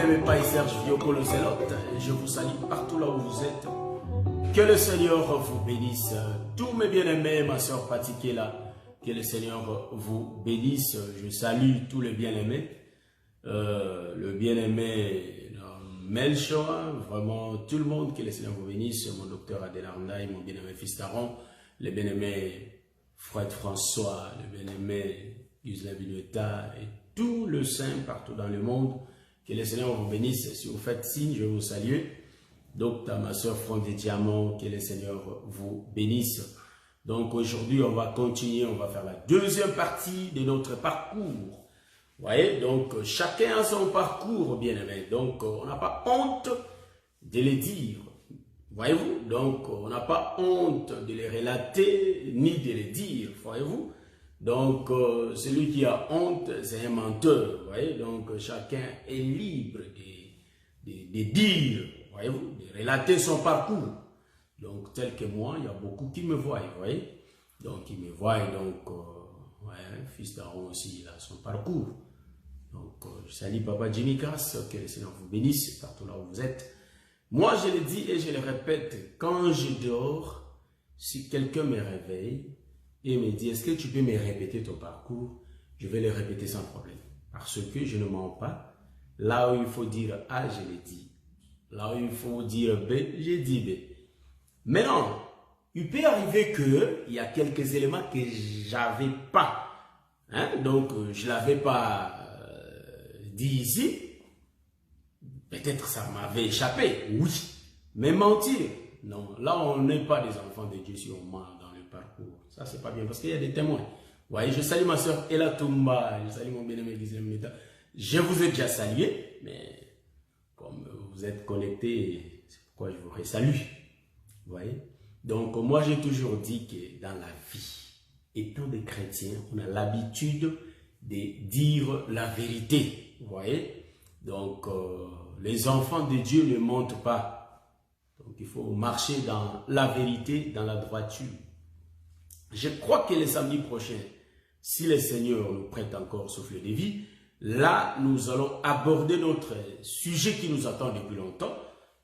bien-aimé Paï Serge Viocolo Zelote, je vous salue partout là où vous êtes. Que le Seigneur vous bénisse. Tous mes bien-aimés, ma soeur Pati là, que le Seigneur vous bénisse. Je salue tous les bien-aimés. Le bien-aimé Melchior, vraiment tout le monde, que le Seigneur vous bénisse. Mon docteur Adelarnay, mon bien-aimé fils Taron, le bien-aimé Fred François, le bien-aimé Ghislain Vinueta et tout le saint partout dans le monde. Que le Seigneur vous bénisse. Si vous faites signe, je vous salue. Donc, à ma soeur Franck des Diamants, que le Seigneur vous bénisse. Donc, aujourd'hui, on va continuer, on va faire la deuxième partie de notre parcours. Vous voyez, donc, chacun a son parcours, bien aimé. Donc, on n'a pas honte de les dire. Voyez-vous? Donc, on n'a pas honte de les relater, ni de les dire. Voyez-vous? Donc, celui qui a honte, c'est un menteur. Vous voyez? Donc, chacun est libre de dire, voyez-vous, de relater son parcours. Donc, tel que moi, il y a beaucoup qui me voient, vous voyez? Donc, ils me voient, donc, fils d'Aaron aussi, il a son parcours. Donc, je salue Papa Jimmy Cass, que le Seigneur vous bénisse partout là où vous êtes. Moi, je le dis et je le répète, quand je dors, si quelqu'un me réveille et me dit, est-ce que tu peux me répéter ton parcours? Je vais le répéter sans problème. Parce que je ne mens pas. Là où il faut dire A, je l'ai dit. Là où il faut dire B, j'ai dit B. Maintenant, il peut arriver qu'il y a quelques éléments que j'avais pas. Hein? Donc, je ne l'avais pas dit ici. Peut-être ça m'avait échappé. Oui. Mais mentir. Non, là, on n'est pas des enfants de Dieu si on ment dans le parcours. Ça, c'est pas bien parce qu'il y a des témoins. Vous voyez, je salue ma soeur Ella Toumba. Je salue mon bien-aimé Ghislain Vinueta. Je vous ai déjà salué, mais comme vous êtes connectés, c'est pourquoi je vous resalue. Vous voyez? Donc, moi, j'ai toujours dit que dans la vie, étant des chrétiens, on a l'habitude de dire la vérité. Vous voyez? Donc, les enfants de Dieu ne mentent pas. Donc, il faut marcher dans la vérité, dans la droiture. Je crois que le samedi prochain, si le Seigneur nous prête encore souffle de vie, là, nous allons aborder notre sujet qui nous attend depuis longtemps.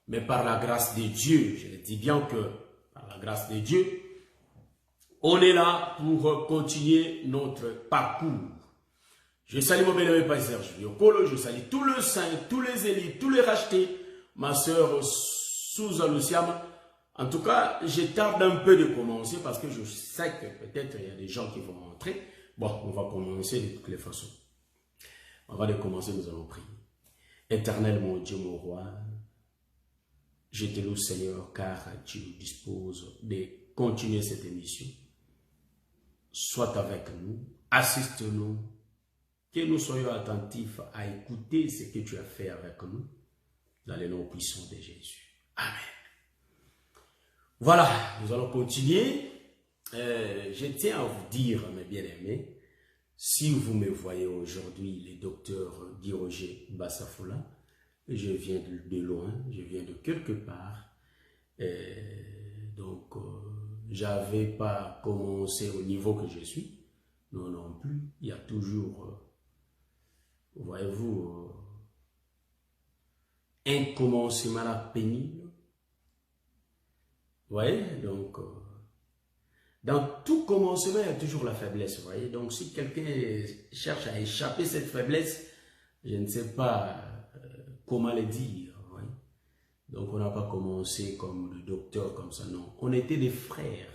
Mais par la grâce de Dieu, je le dis bien que par la grâce de Dieu, on est là pour continuer notre parcours. Je salue mon bien-aimé Paï Serge Viocolo, je salue tous les saints, tous les élites, tous les rachetés, ma soeur Souza Luciam. En tout cas, je tarde un peu de commencer parce que je sais que peut-être il y a des gens qui vont rentrer. Bon, on va commencer de toutes les façons. Avant de commencer, nous allons prier. Éternel mon Dieu, mon roi, je te loue Seigneur car tu nous disposes de continuer cette émission. Sois avec nous, assiste-nous, que nous soyons attentifs à écouter ce que tu as fait avec nous, dans le nom puissant de Jésus. Amen. Voilà, nous allons continuer. Je tiens à vous dire, mes bien-aimés, si vous me voyez aujourd'hui, le docteur Guy Roger Bassafoula, je viens de loin, je viens de quelque part. Donc, j'avais pas commencé au niveau que je suis. Non, non plus. Il y a toujours, voyez-vous, un commencement à pénible. Vous voyez, donc, dans tout commencement, il y a toujours la faiblesse, vous voyez. Donc, si quelqu'un cherche à échapper cette faiblesse, je ne sais pas comment le dire, vous voyez. Donc, on n'a pas commencé comme le docteur, comme ça, non. On était des frères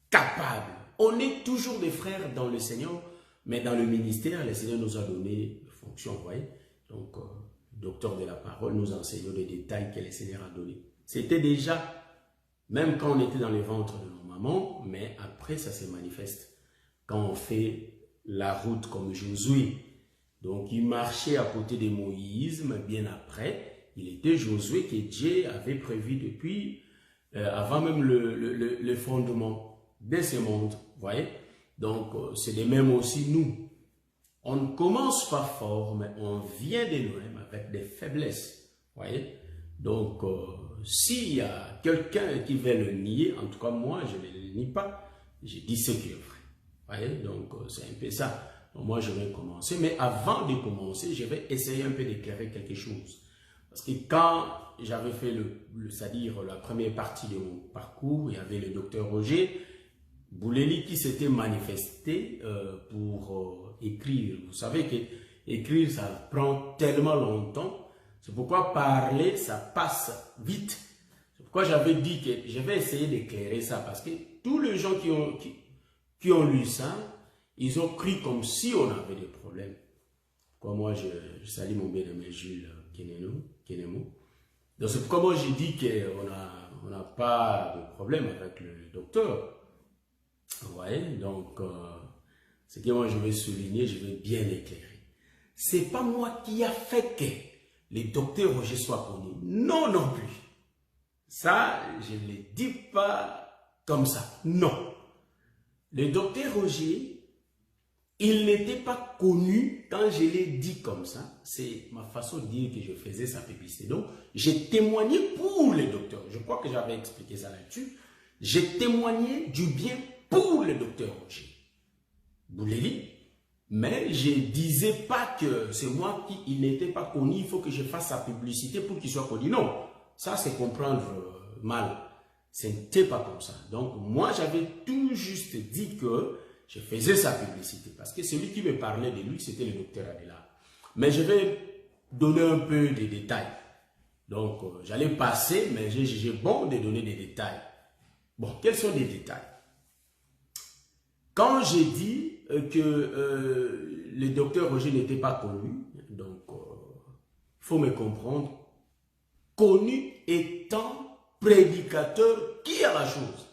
capables. On est toujours des frères dans le Seigneur, mais dans le ministère, le Seigneur nous a donné des fonctions, vous voyez. Donc, docteur de la parole, nous enseignons les détails que le Seigneur a donnés. C'était déjà, même quand on était dans les ventres de nos mamans, mais après ça se manifeste. Quand on fait la route comme Josué, donc il marchait à côté de Moïse, mais bien après, il était Josué que Dieu avait prévu depuis, avant même le fondement de ce monde, vous voyez. Donc c'est de même aussi nous. On ne commence pas fort, mais on vient de loin avec des faiblesses, vous voyez. Donc, s'il y a quelqu'un qui veut le nier, en tout cas moi, je ne le nie pas, je dis ce qui est vrai. Vous voyez, donc c'est un peu ça. Donc, moi, je vais commencer, mais avant de commencer, je vais essayer un peu d'éclairer quelque chose. Parce que quand j'avais fait c'est-à-dire la première partie de mon parcours, il y avait le docteur Roger Bouleli qui s'était manifesté pour écrire. Vous savez que écrire, ça prend tellement longtemps. C'est pourquoi parler, ça passe vite. C'est pourquoi j'avais dit que je vais essayer d'éclairer ça. Parce que tous les gens qui ont lu ça, ils ont cru comme si on avait des problèmes. Comme moi, je salue mon bien-aimé Jules Kenemo. Donc c'est pourquoi moi j'ai dit qu'on n'a pas de problème avec le docteur. Vous voyez, donc ce que moi je vais souligner, je vais bien éclairer. C'est pas moi qui a fait que le docteur Roger soit connu. Non, non plus. Ça, je ne le dis pas comme ça. Non. Le docteur Roger, il n'était pas connu quand je l'ai dit comme ça. C'est ma façon de dire que je faisais sa publicité. Donc, j'ai témoigné pour le docteur. Je crois que j'avais expliqué ça là-dessus. J'ai témoigné du bien pour le docteur Roger Bouleli. Mais je ne disais pas que c'est moi qui n'était pas connu. Il faut que je fasse sa publicité pour qu'il soit connu. Non, ça c'est comprendre mal. Ce n'était pas comme ça. Donc, moi, j'avais tout juste dit que je faisais sa publicité. Parce que celui qui me parlait de lui, c'était le docteur Adela. Mais je vais donner un peu de détails. Donc, j'allais passer, mais j'ai jugé bon de donner des détails. Bon, quels sont les détails? Quand j'ai dit que le docteur Roger n'était pas connu, donc il faut me comprendre, connu étant prédicateur qui a la chose.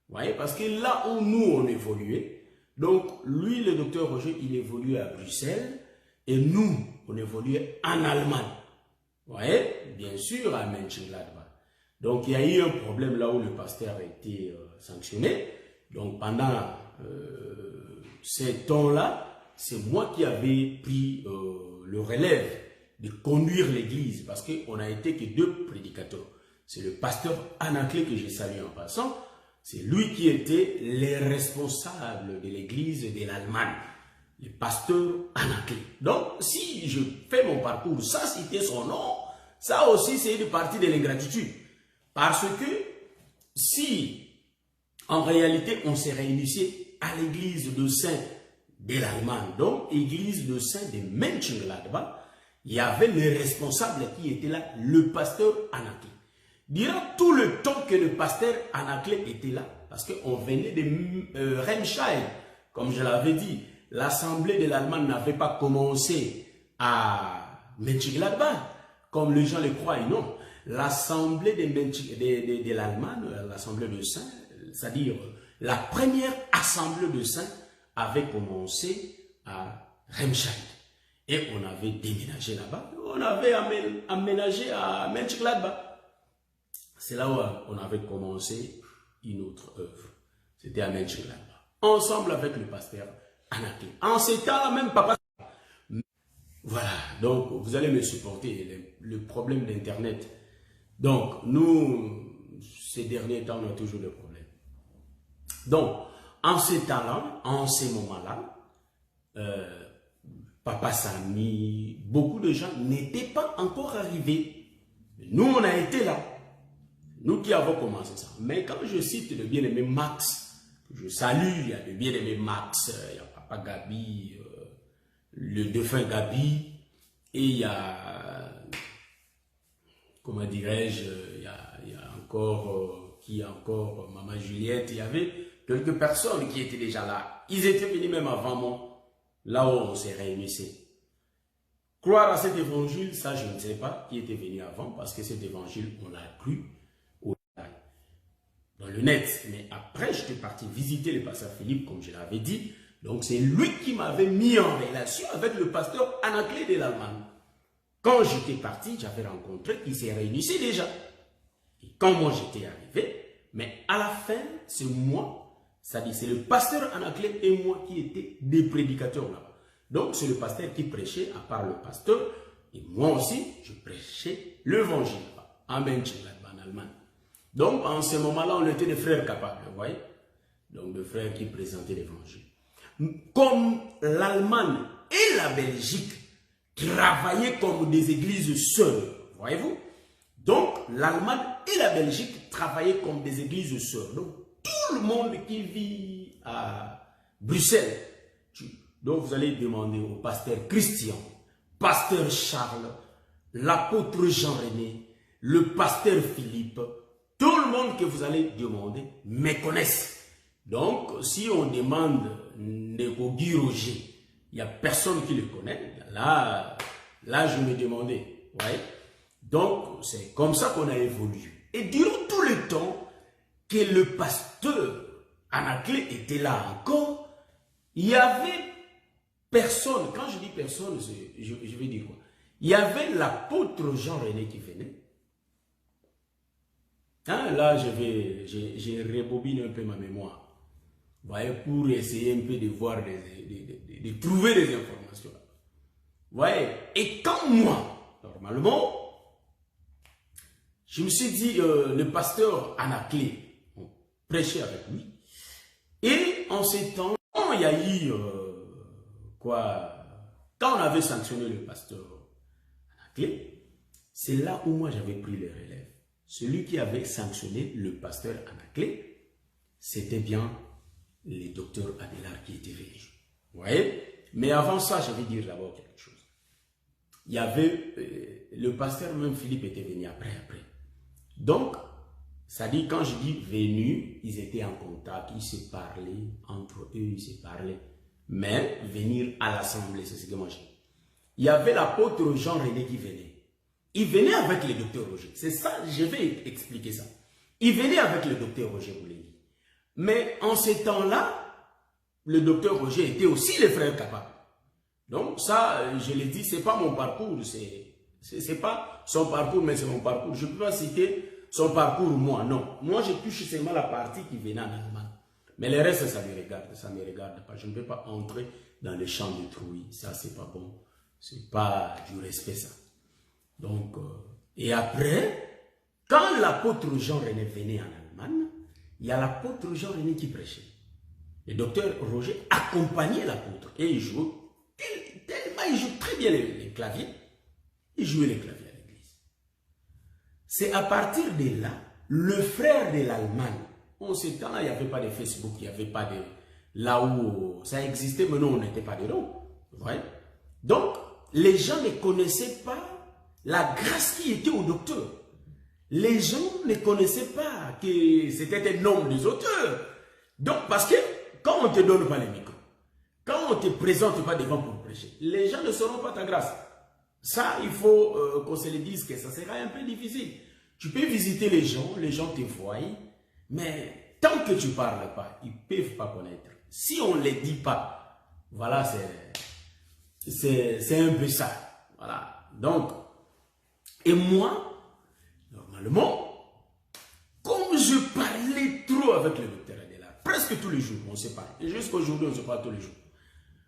Vous voyez, parce que là où nous on évoluait, donc lui le docteur Roger il évoluait à Bruxelles et nous on évoluait en Allemagne. Vous voyez, bien sûr à Mönchengladbach. Donc il y a eu un problème là où le pasteur a été sanctionné. Donc pendant ces temps-là, c'est moi qui avais pris le relève de conduire l'église parce qu'on n'a été que deux prédicateurs. C'est le pasteur Anaclé que j'ai salué en passant. C'est lui qui était le responsable de l'église de l'Allemagne. Le pasteur Anaclé. Donc, si je fais mon parcours sans citer son nom, ça aussi c'est une partie de l'ingratitude. Parce que si en réalité on s'est réunissait à l'église de Saint de l'Allemagne, donc église de Saint de Mönchengladbach, il y avait le responsable qui était là, le pasteur Anaclé. Durant tout le temps que le pasteur Anaclé était là, parce qu'on venait de Remscheid, comme je l'avais dit, l'assemblée de l'Allemagne n'avait pas commencé à Mönchengladbach, comme les gens le croient, non. L'assemblée de l'Allemagne, l'assemblée de Saint, c'est-à-dire la première assemblée de saints avait commencé à Remscheid. Et on avait déménagé là-bas, on avait aménagé à Mönchengladbach. C'est là où on avait commencé une autre œuvre. C'était à Mönchengladbach. Ensemble avec le pasteur Anaclé. En ces temps-là, même papa. Voilà, donc vous allez me supporter le problème d'Internet. Donc, nous, ces derniers temps, on a toujours des problèmes. Donc, en ces temps-là, en ces moments-là, Papa Samy, beaucoup de gens n'étaient pas encore arrivés. Nous, on a été là. Nous qui avons commencé ça. Mais quand je cite le bien-aimé Max, je salue, il y a le bien-aimé Max, il y a Papa Gabi, le défunt Gabi, et il y a, comment dirais-je, il y a encore, Maman Juliette, il y avait quelques personnes qui étaient déjà là. Ils étaient venus même avant moi, là où on s'est réunissait. Croire à cet évangile, ça je ne sais pas qui était venu avant, parce que cet évangile, on l'a cru dans le net. Mais après, j'étais parti visiter le pasteur Philippe, comme je l'avais dit. Donc c'est lui qui m'avait mis en relation avec le pasteur Anaclé de l'Allemagne. Quand j'étais parti, j'avais rencontré, ils s'est réunissaient déjà. Et quand moi j'étais arrivé, mais à la fin, c'est moi, c'est-à-dire c'est le pasteur Anaclé et moi qui étaient des prédicateurs là-bas. Donc c'est le pasteur qui prêchait, à part le pasteur, et moi aussi, je prêchais l'évangile en Mönchengladbach, en Allemagne. Donc en ce moment-là, on était des frères capables, vous voyez. Donc des frères qui présentaient l'évangile. Comme l'Allemagne et la Belgique travaillaient comme des églises sœurs, vous Voyez-vous? Donc, l'Allemagne et la Belgique travaillaient comme des églises sœurs. Donc, tout le monde qui vit à Bruxelles, donc vous allez demander au pasteur Christian, pasteur Charles, l'apôtre Jean-René, le pasteur Philippe, tout le monde que vous allez demander me connaissent. Donc, si on demande Nekogi Roger, il n'y a personne qui le connaît, là je me demandais. Ouais. Donc, c'est comme ça qu'on a évolué. Et durant tout le temps que le pasteur Anaclet était là encore, il y avait personne. Quand je dis personne, je vais dire quoi? Il y avait l'apôtre Jean-René qui venait. Hein, là, j'ai rebobiné un peu ma mémoire. Vous voyez, pour essayer un peu de voir, de trouver des informations. Vous voyez, et quand moi, normalement, je me suis dit, le pasteur Anaclet, on prêchait avec lui. Et en ces temps, il y a eu, quand on avait sanctionné le pasteur Anaclet, c'est là où moi j'avais pris les relèves. Celui qui avait sanctionné le pasteur Anaclet, c'était bien le docteur Adélard qui était venu. Vous voyez? Mais avant ça, je vais dire d'abord quelque chose. Il y avait, le pasteur même Philippe était venu après. Donc, ça dit, quand je dis venu, ils étaient en contact, ils se parlaient, entre eux, ils se parlaient. Mais venir à l'assemblée, c'est ce que moi j'ai dit. Il y avait l'apôtre Jean-René qui venait. Il venait avec le docteur Roger. C'est ça, je vais expliquer ça. Il venait avec le docteur Roger Boulay. Mais en ces temps-là, le docteur Roger était aussi le frère capable. Donc ça, je l'ai dit, c'est pas mon parcours, c'est pas son parcours, mais c'est mon parcours. Je ne peux pas citer son parcours, moi, non. Moi, je touche seulement la partie qui venait en Allemagne. Mais le reste, ça me regarde pas. Je ne peux pas entrer dans les champs de trouille. Ça, c'est pas bon. C'est pas du respect, ça. Donc, et après, quand l'apôtre Jean-René venait en Allemagne, il y a l'apôtre Jean-René qui prêchait. Le docteur Roger accompagnait l'apôtre et il jouait, tellement il joue très bien les claviers, il jouait les claviers à l'église. C'est à partir de là, le frère de l'Allemagne, en ce temps-là, il n'y avait pas de Facebook, il n'y avait pas de... Là où ça existait, mais nous, on n'était pas dedans. Vous voyez? Donc, les gens ne connaissaient pas la grâce qui était au docteur. Les gens ne connaissaient pas que c'était un homme des auteurs. Donc, parce que quand on ne te donne pas les micros, quand on ne te présente pas devant pour prêcher, les gens ne sauront pas ta grâce. Ça, il faut qu'on se le dise que ça sera un peu difficile. Tu peux visiter les gens te voient, mais tant que tu ne parles pas, ils ne peuvent pas connaître. Si on ne les dit pas, voilà, c'est un peu ça. Voilà. Donc, et moi, normalement, comme je parlais trop avec le docteur Adélard, presque tous les jours, on se parle. Et jusqu'à aujourd'hui, on se parle tous les jours.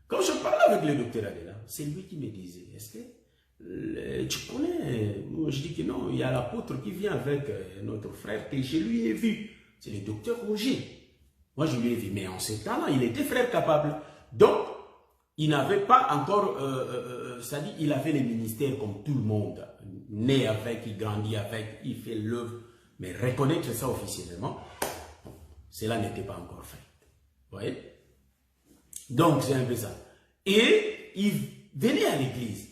Quand je parlais avec le docteur Adélard, c'est lui qui me disait, est-ce que tu connais? Moi, je dis que non, il y a l'apôtre qui vient avec notre frère que je lui ai vu. C'est le docteur Roger. Moi, je lui ai vu, mais en ce temps-là, il était frère capable. Donc, il n'avait pas encore, c'est-à-dire, il avait les ministères comme tout le monde. Né avec, il grandit avec, il fait l'œuvre. Mais reconnaître ça officiellement, cela n'était pas encore fait. Vous voyez? Donc, c'est un peu ça. Et il venait à l'église.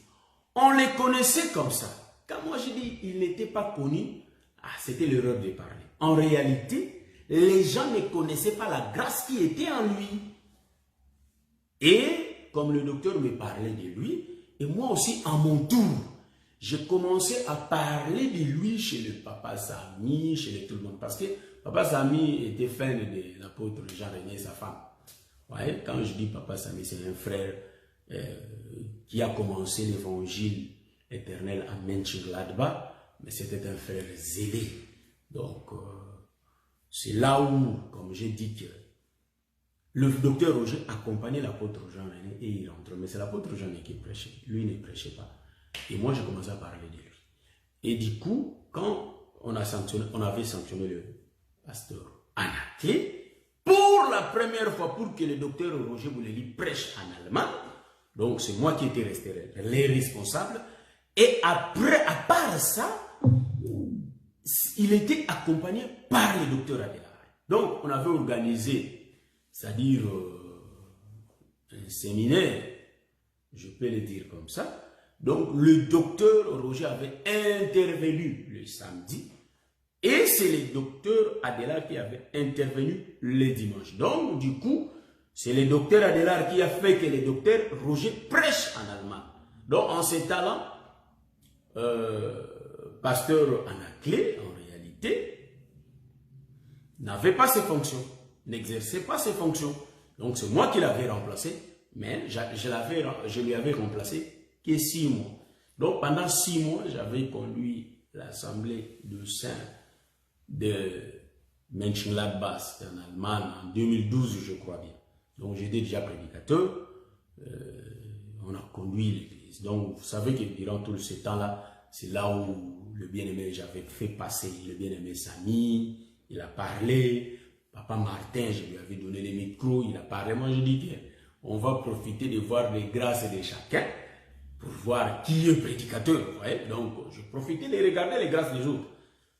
On les connaissait comme ça. Quand moi je dis il n'était pas connu, c'était l'erreur de parler. En réalité, les gens ne connaissaient pas la grâce qui était en lui. Et comme le docteur me parlait de lui, et moi aussi, à mon tour, j'ai commencé à parler de lui chez le papa Sami, chez tout le monde. Parce que papa Sami était fan de l'apôtre Jean-René et sa femme. Ouais, quand je dis papa Sami, c'est un frère qui a commencé l'évangile éternel à Mönchengladbach, mais c'était un frère zélé. Donc, c'est là où, comme j'ai dit, que le docteur Roger accompagnait l'apôtre Jean-René et il rentre. Mais c'est l'apôtre Jean-René qui prêchait. Lui ne prêchait pas. Et moi, j'ai commencé à parler de lui. Et du coup, quand on avait sanctionné le pasteur Anaclet, pour la première fois, pour que le docteur Roger Bouleli prêche en allemand, donc c'est moi qui étais resté les responsables, Et après, à part ça, il était accompagné par le docteur Adélard. Donc, on avait organisé, c'est-à-dire un séminaire, je peux le dire comme ça. Donc, le docteur Roger avait intervenu le samedi et c'est le docteur Adélard qui avait intervenu le dimanche. Donc, du coup, c'est le docteur Adélard qui a fait que le docteur Roger prêche en allemand. Donc, en ces temps-là, pasteur Anaclé, en réalité, n'avait pas ses fonctions, n'exerçait pas ses fonctions. Donc, c'est moi qui l'avais remplacé, mais je lui avais remplacé que 6 mois. Donc, pendant 6 mois, j'avais conduit l'assemblée de saints de Mönchengladbach en Allemagne en 2012, je crois bien. Donc, j'étais déjà prédicateur. On a conduit l'église. Donc, vous savez que durant tout ce temps-là, c'est là où le bien-aimé, j'avais fait passer le bien-aimé Samy, il a parlé. Papa Martin, je lui avais donné les micros, il a parlé. Moi, je dis qu'on va profiter de voir les grâces de chacun pour voir qui est prédicateur. Vous voyez? Donc, je profitais de regarder les grâces des autres.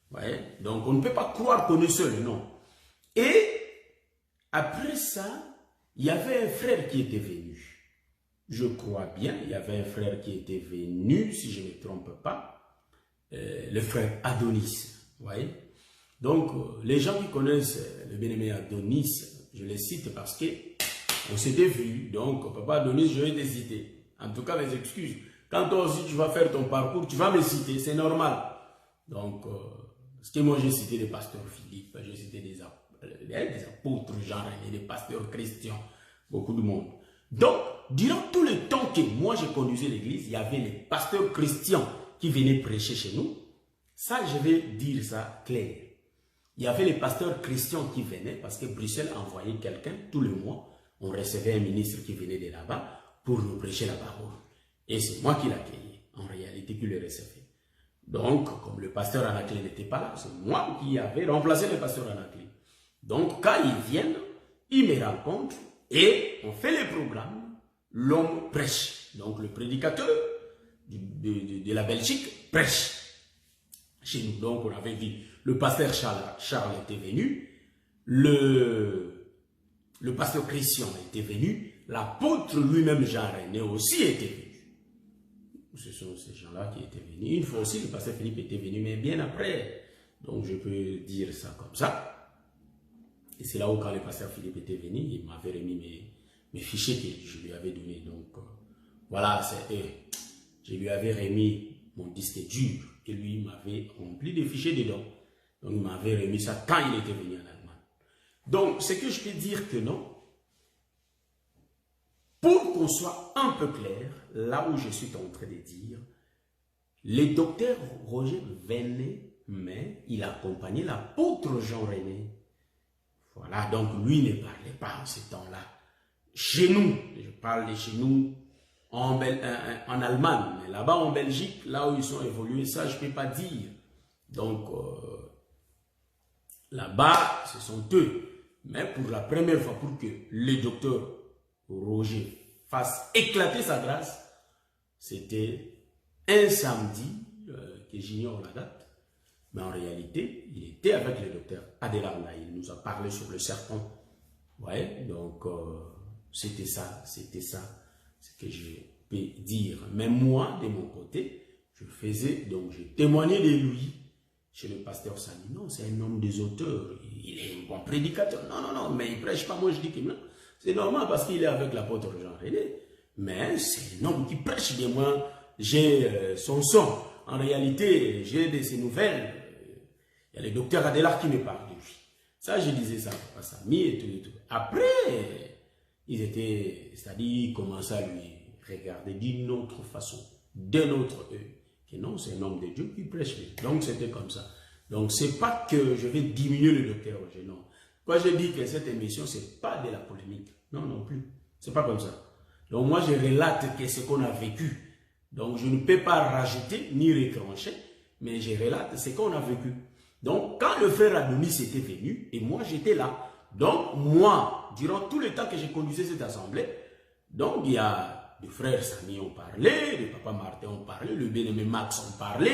Vous voyez? Donc, on ne peut pas croire qu'on est seul, non. Et après ça, il y avait un frère qui était venu. Je crois bien, il y avait un frère qui était venu, si je ne me trompe pas, le frère Adonis. Vous voyez? Donc, les gens qui connaissent le bien-aimé Adonis, je les cite parce qu'on s'était vu. Donc, papa Adonis, je vais te citer. En tout cas, mes excuses. Quand toi aussi tu vas faire ton parcours, tu vas me citer, c'est normal. Donc, parce que moi j'ai cité des pasteurs Philippe, j'ai cité des apôtres Jean-René, des pasteurs Christian, beaucoup de monde. Donc, durant tout le temps que moi j'ai conduisé l'église, il y avait les pasteurs Christians qui venaient prêcher chez nous. Ça, je vais dire ça clair. Il y avait les pasteurs Christians qui venaient parce que Bruxelles envoyait quelqu'un tous les mois. On recevait un ministre qui venait de là-bas pour nous prêcher la parole. Et c'est moi qui l'accueillais, en réalité, qui le recevais. Donc, comme le pasteur Anaclé n'était pas là, c'est moi qui avais remplacé le pasteur Anaclé. Donc, quand ils viennent, ils me rencontrent et on fait les programmes. L'homme prêche. Donc, le prédicateur de la Belgique prêche chez nous. Donc, on avait vu, le pasteur Charles était venu, le pasteur Christian était venu, l'apôtre lui-même Jean-René aussi était venu. Ce sont ces gens-là qui étaient venus. Une fois aussi, le pasteur Philippe était venu, mais bien après. Donc, je peux dire ça comme ça. Et c'est là où, quand le pasteur Philippe était venu, il m'avait remis mes fichiers que je lui avais donnés. Donc, voilà, je lui avais remis mon disque dur et lui m'avait rempli des fichiers dedans. Donc, il m'avait remis ça quand il était venu en Allemagne. Donc, ce que je peux dire que non, pour qu'on soit un peu clair, là où je suis en train de dire, le docteur Roger venait, mais il accompagnait l'apôtre Jean-René. Voilà, donc lui ne parlait pas en ce temps-là. Chez nous, je parle de chez nous, en Allemagne, mais là-bas en Belgique, là où ils sont évolués, ça je ne peux pas dire. Donc, là-bas, ce sont eux. Mais pour la première fois, pour que le docteur Roger fasse éclater sa grâce, c'était un samedi, que j'ignore la date, mais en réalité, il était avec le docteur Adélard là, il nous a parlé sur le serpent. Ouais, donc c'était ça, ce que je peux dire. Mais moi, de mon côté, je faisais, donc je témoignais de lui chez le pasteur Sani. Non, c'est un homme des auteurs, il est un bon prédicateur. Non, mais il ne prêche pas. Moi, je dis que non. C'est normal parce qu'il est avec l'apôtre Jean-René. Mais c'est un homme qui prêche de moi. J'ai son son. En réalité, j'ai de ses nouvelles. Il y a le docteur Adélard qui me parle de lui. Ça, je disais ça à Samy et tout et tout. Après, ils étaient, c'est-à-dire, ils commençaient à lui regarder d'une autre façon, d'un autre œil. Que non, c'est un homme de Dieu qui prêche. Donc, c'était comme ça. Donc, c'est pas que je vais diminuer le docteur Roger, non. Quand je dis que cette émission, c'est pas de la polémique. Non plus. C'est pas comme ça. Donc, moi, je relate que ce qu'on a vécu. Donc, je ne peux pas rajouter ni retrancher, mais je relate ce qu'on a vécu. Donc, quand le frère Adonis était venu, et moi, j'étais là. Donc, moi, durant tout le temps que j'ai conduisé cette assemblée, donc, il y a le frère Samy ont parlé, le papa Martin ont parlé, le bien-aimé Max ont parlé,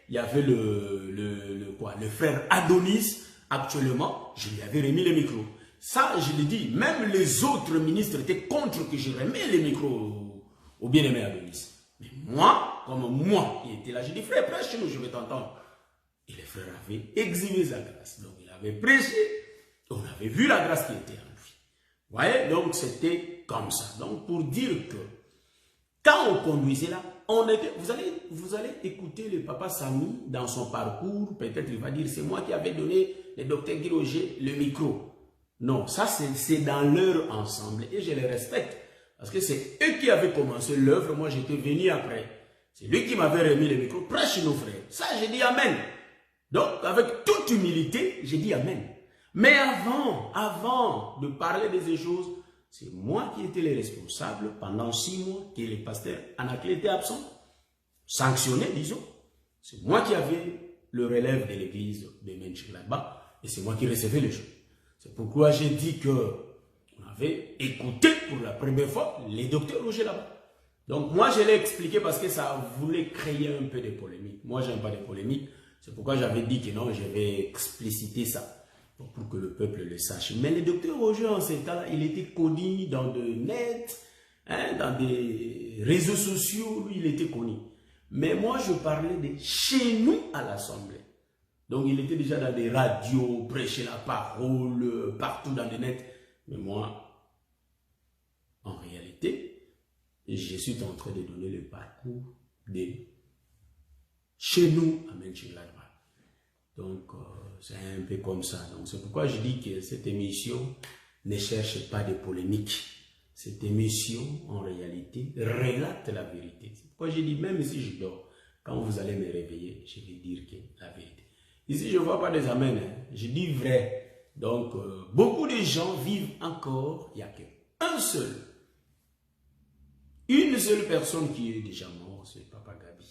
il y avait le frère Adonis, actuellement, je lui avais remis le micro. Ça, je l'ai dit, même les autres ministres étaient contre que je remette les micros au bien-aimé Adonis. Mais moi, comme moi qui étais là, j'ai dit, frère, prêche chez nous, je vais t'entendre. Et les frères avaient exhibé sa grâce. Donc, il avait prêché, on avait vu la grâce qui était en lui. Vous voyez, donc c'était comme ça. Donc, pour dire que, quand on conduisait là, on était, vous allez écouter le papa Samy dans son parcours, peut-être il va dire, c'est moi qui avais donné le docteur Guy Roger le micro. Non, ça c'est dans leur ensemble et je les respecte. Parce que c'est eux qui avaient commencé l'œuvre, moi j'étais venu après. C'est lui qui m'avait remis le micro, prêche nos frères. Ça j'ai dit amen. Donc avec toute humilité, j'ai dit amen. Mais avant de parler de ces choses, c'est moi qui étais le responsable pendant 6 mois que le pasteur Anaclé était absent, sanctionné disons. C'est moi qui avais le relève de l'église de Menchik là-bas et c'est moi qui recevais les choses. C'est pourquoi j'ai dit que on avait écouté pour la première fois les docteurs Roger là-bas. Donc moi je l'ai expliqué parce que ça voulait créer un peu de polémique. Moi j'aime pas de polémique. C'est pourquoi j'avais dit que non, je vais expliciter ça pour que le peuple le sache. Mais le docteur Roger en ce temps-là, il était connu dans le net, hein, dans des réseaux sociaux, lui il était connu. Mais moi je parlais de chez nous à l'Assemblée. Donc il était déjà dans des radios, prêcher la parole, partout dans le net. Mais moi, en réalité, je suis en train de donner le parcours de chez nous à Menchik-Gladbach. Donc c'est un peu comme ça. Donc c'est pourquoi je dis que cette émission ne cherche pas de polémique. Cette émission, en réalité, relate la vérité. C'est pourquoi je dis, même si je dors, quand vous allez me réveiller, je vais dire que la vérité. Ici, je ne vois pas des amens, hein. Je dis vrai. Donc, beaucoup de gens vivent encore, il n'y a qu'un seul. Une seule personne qui est déjà morte, c'est Papa Gabi.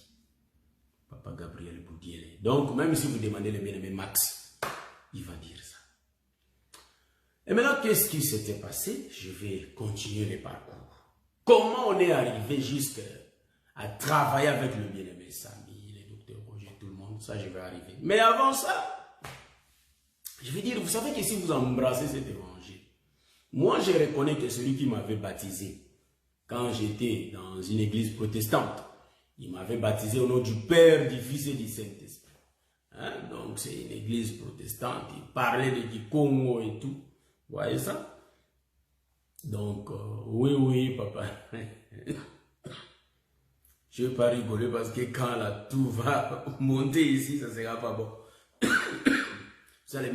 Papa Gabriel Boudiele. Donc, même si vous demandez le bien-aimé Max, il va dire ça. Et maintenant, qu'est-ce qui s'était passé? Je vais continuer le parcours. Comment on est arrivé jusqu'à travailler avec le bien-aimé Samy? Ça, je vais arriver. Mais avant ça, je vais dire, vous savez que si vous embrassez cet évangile, moi, je reconnais que celui qui m'avait baptisé, quand j'étais dans une église protestante, il m'avait baptisé au nom du Père, du Fils et du Saint-Esprit. Hein? Donc, c'est une église protestante, il parlait de Kikongo et tout. Vous voyez ça? Donc, oui, papa. Je ne vais pas rigoler parce que quand là, tout va monter ici, ça ne sera pas bon. Vous allez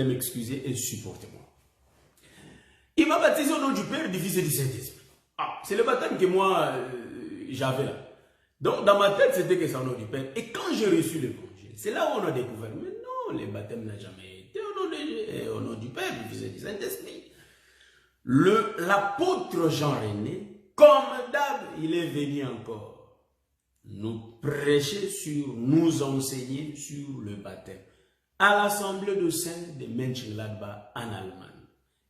m'excuser et supportez-moi. Il m'a baptisé au nom du Père, du Fils et du Saint-Esprit. Ah, c'est le baptême que moi, j'avais là. Donc, dans ma tête, c'était que c'est au nom du Père. Et quand j'ai reçu l'évangile, c'est là où on a découvert. Mais non, le baptême n'a jamais été au nom du Père, du Fils et du Saint-Esprit. L'apôtre Jean-René, comme d'hab, il est venu encore nous prêcher nous enseigner sur le baptême à l'Assemblée de Saints de Menchik-Gladbach en Allemagne.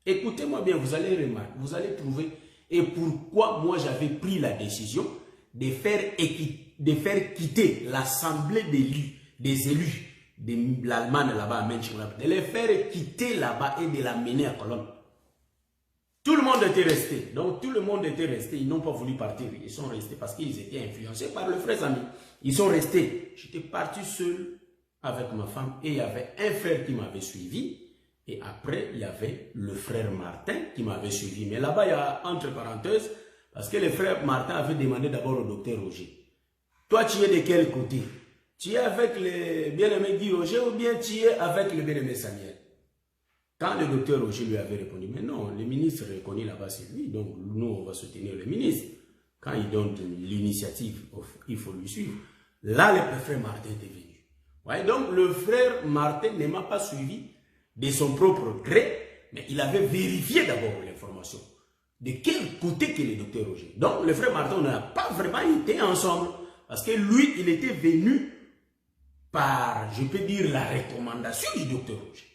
Écoutez-moi bien, vous allez remarquer, vous allez trouver et pourquoi moi j'avais pris la décision de faire quitter l'Assemblée des élus de l'Allemagne là-bas à Menchik-Gladbach, de les faire quitter là-bas et de l'amener à Cologne. Tout le monde était resté. Donc, tout le monde était resté. Ils n'ont pas voulu partir. Ils sont restés parce qu'ils étaient influencés par le frère Samy. Ils sont restés. J'étais parti seul avec ma femme et il y avait un frère qui m'avait suivi. Et après, il y avait le frère Martin qui m'avait suivi. Mais là-bas, il y a entre parenthèses, parce que le frère Martin avait demandé d'abord au docteur Roger. Toi, tu es de quel côté? Tu es avec le bien-aimé Guy Roger ou bien tu es avec le bien-aimé Samuel? Quand le docteur Roger lui avait répondu, mais non, le ministre reconnaît là-bas, c'est lui, donc nous, on va soutenir le ministre. Quand il donne l'initiative, il faut lui suivre. Là, le frère Martin était venu. Ouais, donc, le frère Martin ne m'a pas suivi de son propre gré, mais il avait vérifié d'abord l'information. De quel côté que le docteur Roger? Donc, le frère Martin, on n'a pas vraiment été ensemble, parce que lui, il était venu par, je peux dire, la recommandation du docteur Roger.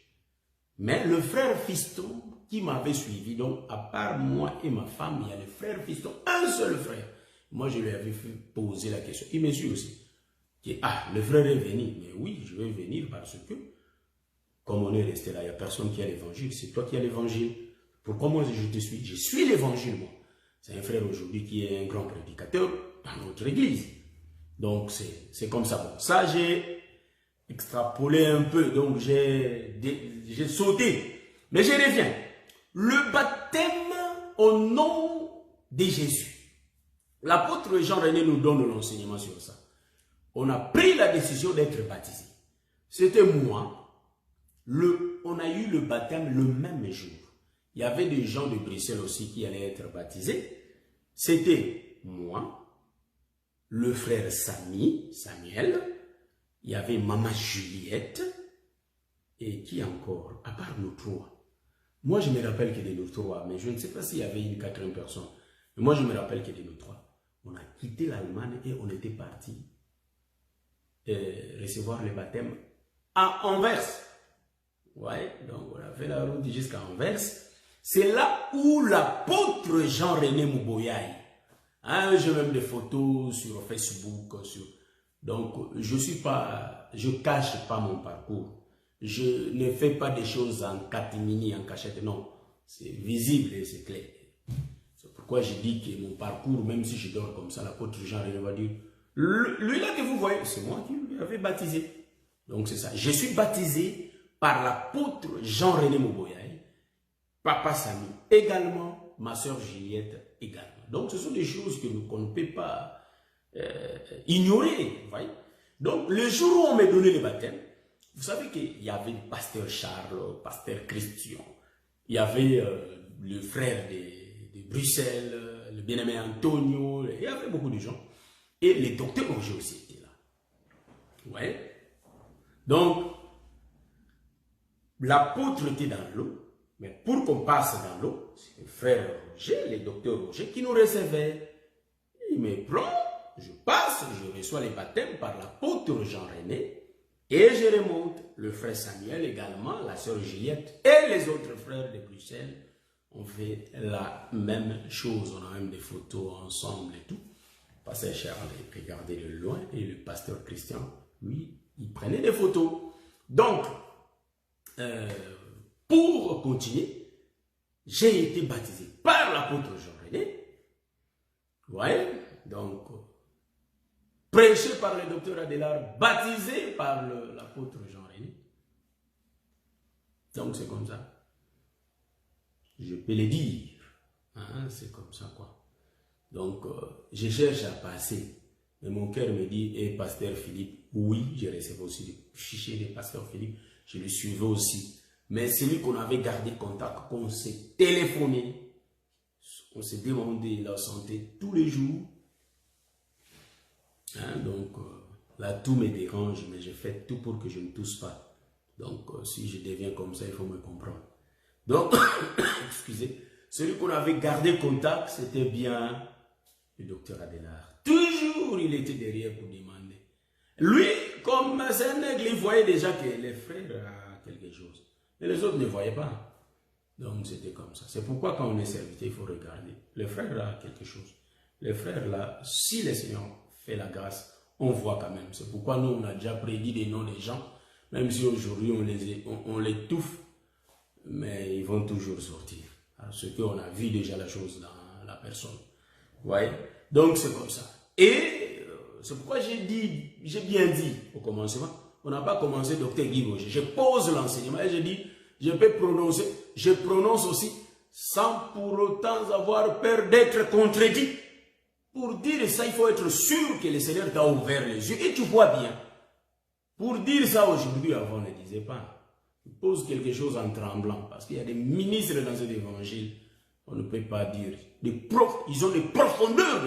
Mais le frère Fiston qui m'avait suivi. Donc, à part moi et ma femme, il y a le frère fiston, un seul frère. Moi, je lui avais fait poser la question. Il me suit aussi. Ah, le frère est venu. Mais oui, je vais venir parce que, comme on est resté là, il n'y a personne qui a l'évangile. C'est toi qui as l'évangile. Pourquoi moi, je te suis? Je suis l'évangile, moi. C'est un frère aujourd'hui qui est un grand prédicateur dans notre église. Donc, c'est comme ça. Bon, ça, j'ai extrapolé un peu. Donc, j'ai sauté. Mais je reviens. Le baptême au nom de Jésus. L'apôtre Jean-René nous donne l'enseignement sur ça. On a pris la décision d'être baptisé. C'était moi. On a eu le baptême le même jour. Il y avait des gens de Bruxelles aussi qui allaient être baptisés. C'était moi, le frère Samuel, il y avait maman Juliette, et qui encore, à part nous trois. Moi, je me rappelle que de nous trois, mais je ne sais pas s'il y avait une quatrième personne. Mais moi, je me rappelle que de nous trois. On a quitté l'Allemagne et on était parti recevoir le baptême à Anvers. Ouais, donc on a fait la route jusqu'à Anvers. C'est là où l'apôtre Jean-René Mouboyaï, hein, j'ai même des photos sur Facebook, donc je cache pas mon parcours. Je ne fais pas des choses en catimini, en cachette, non. C'est visible et c'est clair. C'est pourquoi je dis que mon parcours, même si je dors comme ça, l'apôtre Jean-René va dire, lui là que vous voyez, c'est moi qui lui avais baptisé. Donc c'est ça. Je suis baptisé par l'apôtre Jean-René Mouboyaï, papa Samy également, ma soeur Juliette également. Donc ce sont des choses qu'on ne peut pas ignorer. Voyez. Donc le jour où on m'a donné le baptême, vous savez qu'il y avait le pasteur Charles, pasteur Christian, il y avait le frère de Bruxelles, le bien-aimé Antonio, il y avait beaucoup de gens. Et le docteur Roger aussi était là. Ouais. Donc, l'apôtre était dans l'eau, mais pour qu'on passe dans l'eau, c'est le frère Roger, le docteur Roger, qui nous recevait. Il me prend, je passe, je reçois les baptêmes par l'apôtre Jean-René, et je remonte. Le frère Samuel également, la sœur Juliette et les autres frères de Bruxelles ont fait la même chose. On a même des photos ensemble et tout. Le pasteur Charles regardait de loin et le pasteur Christian, lui, il prenait des photos. Donc, pour continuer, j'ai été baptisé par l'apôtre Jean-René. Vous voyez? Donc, prêché par le docteur Adélard, baptisé par l'apôtre Jean-René. Donc, c'est comme ça. Je peux le dire. Hein, c'est comme ça, quoi. Donc, je cherche à passer. Mais mon cœur me dit, et pasteur Philippe, oui, j'ai reçu aussi des fichiers de pasteur Philippe. Je le suivais aussi. Mais celui qu'on avait gardé contact, qu'on s'est téléphoné, on s'est demandé la santé tous les jours. Hein, donc, là, tout me dérange, mais je fais tout pour que je ne tousse pas. Donc, si je deviens comme ça, il faut me comprendre. Donc, excusez, celui qu'on avait gardé contact, c'était bien le docteur Adélard. Toujours, il était derrière pour demander. Lui, comme c'est un aigle, il voyait déjà que les frères ont quelque chose. Mais les autres ne voyaient pas. Donc, c'était comme ça. C'est pourquoi, quand on est serviteur, il faut regarder. Le frère a quelque chose. Le frère là, si le Seigneur fait la grâce, on voit quand même. C'est pourquoi nous, on a déjà prédit des noms des gens. Même si aujourd'hui, on les touffe, mais ils vont toujours sortir. Parce qu'on a vu déjà la chose dans la personne. Vous voyez? Donc, c'est comme ça. Et c'est pourquoi j'ai bien dit au commencement, on n'a pas commencé docteur Guy Roger. Je pose l'enseignement et je dis, je peux prononcer, je prononce aussi sans pour autant avoir peur d'être contredit. Pour dire ça, il faut être sûr que le Seigneur t'a ouvert les yeux. Et tu vois bien. Pour dire ça aujourd'hui, avant, on ne disait pas. Il pose quelque chose en tremblant. Parce qu'il y a des ministres dans cet évangile. On ne peut pas dire. Ils ont des profondeurs.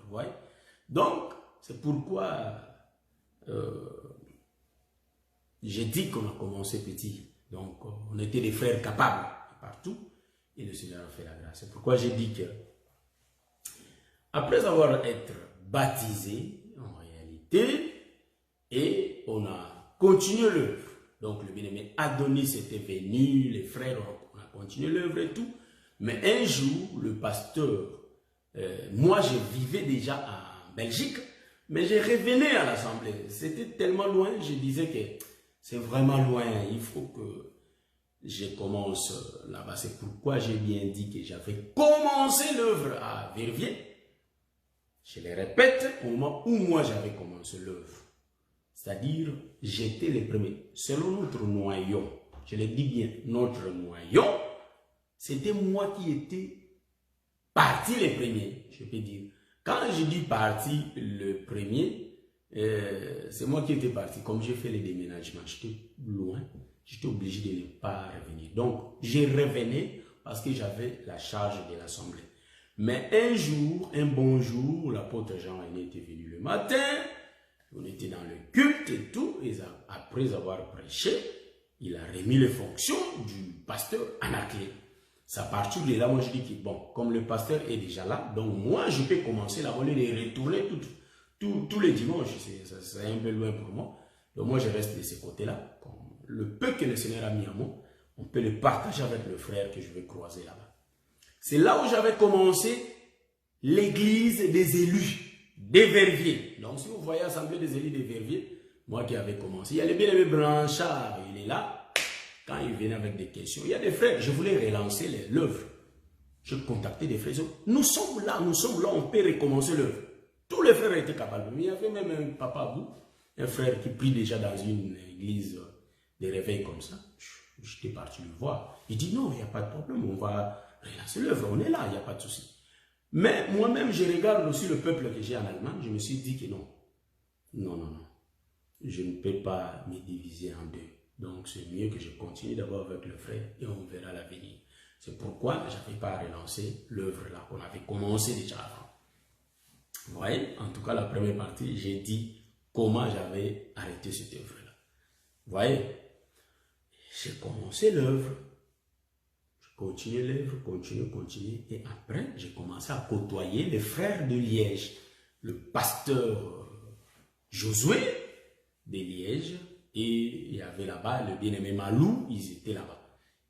Vous voyez? Donc, c'est pourquoi j'ai dit qu'on a commencé petit. Donc, on était des frères capables partout. Et le Seigneur a fait la grâce. C'est pourquoi j'ai dit que après avoir été baptisé, en réalité, et on a continué l'œuvre. Donc le bien-aimé Adonis était venu, les frères, on a a continué l'œuvre et tout. Mais un jour, le pasteur, moi je vivais déjà en Belgique, mais je revenais à l'Assemblée. C'était tellement loin, je disais que c'est vraiment loin, il faut que je commence là-bas. C'est pourquoi j'ai bien dit que j'avais commencé l'œuvre à Verviers. Je le répète, au moment où moi j'avais commencé l'œuvre. C'est-à-dire, j'étais le premier. Selon notre noyau, je le dis bien, notre noyau, c'était moi qui étais parti le premier, je peux dire. Quand je dis parti le premier, c'est moi qui étais parti. Comme j'ai fait les déménagements, j'étais loin, j'étais obligé de ne pas revenir. Donc, je revenais parce que j'avais la charge de l'Assemblée. Mais un jour, un bon jour, l'apôtre Jean était venu le matin, on était dans le culte et tout, et après avoir prêché, il a remis les fonctions du pasteur Anaclé. C'est à partir de là, moi je dis que bon, comme le pasteur est déjà là, donc moi je peux commencer là, au lieu de retourner tous les dimanches, c'est un peu loin pour moi. Donc moi je reste de ce côté-là. Le peu que le Seigneur a mis à moi, on peut le partager avec le frère que je vais croiser là-bas. C'est là où j'avais commencé l'église des élus, des Verviers. Donc si vous voyez l'assemblée des élus des Verviers, moi qui avais commencé, il y a le bien-aimé Blanchard, il est là. Quand il venait avec des questions, il y a des frères, je voulais relancer l'œuvre. Je contactais des frères, nous sommes là, on peut recommencer l'œuvre. Tous les frères étaient capables. Mais il y avait même un papa à vous, un frère qui prie déjà dans une église de réveil comme ça. J'étais parti le voir. Il dit non, il n'y a pas de problème, on va relancer l'œuvre, on est là, il n'y a pas de souci. Mais moi-même, je regarde aussi le peuple que j'ai en Allemagne, je me suis dit que non. Non. Je ne peux pas me diviser en deux. Donc, c'est mieux que je continue d'abord avec le frère et on verra l'avenir. C'est pourquoi je n'avais pas relancé l'œuvre là qu'on avait commencé déjà avant. Vous voyez, en tout cas, la première partie, j'ai dit comment j'avais arrêté cette œuvre-là. Vous voyez, j'ai commencé l'œuvre, je continue l'œuvre, continue, et après, j'ai commencé à côtoyer les frères de Liège, le pasteur Josué de Liège, et il y avait là-bas le bien-aimé Malou, ils étaient là-bas.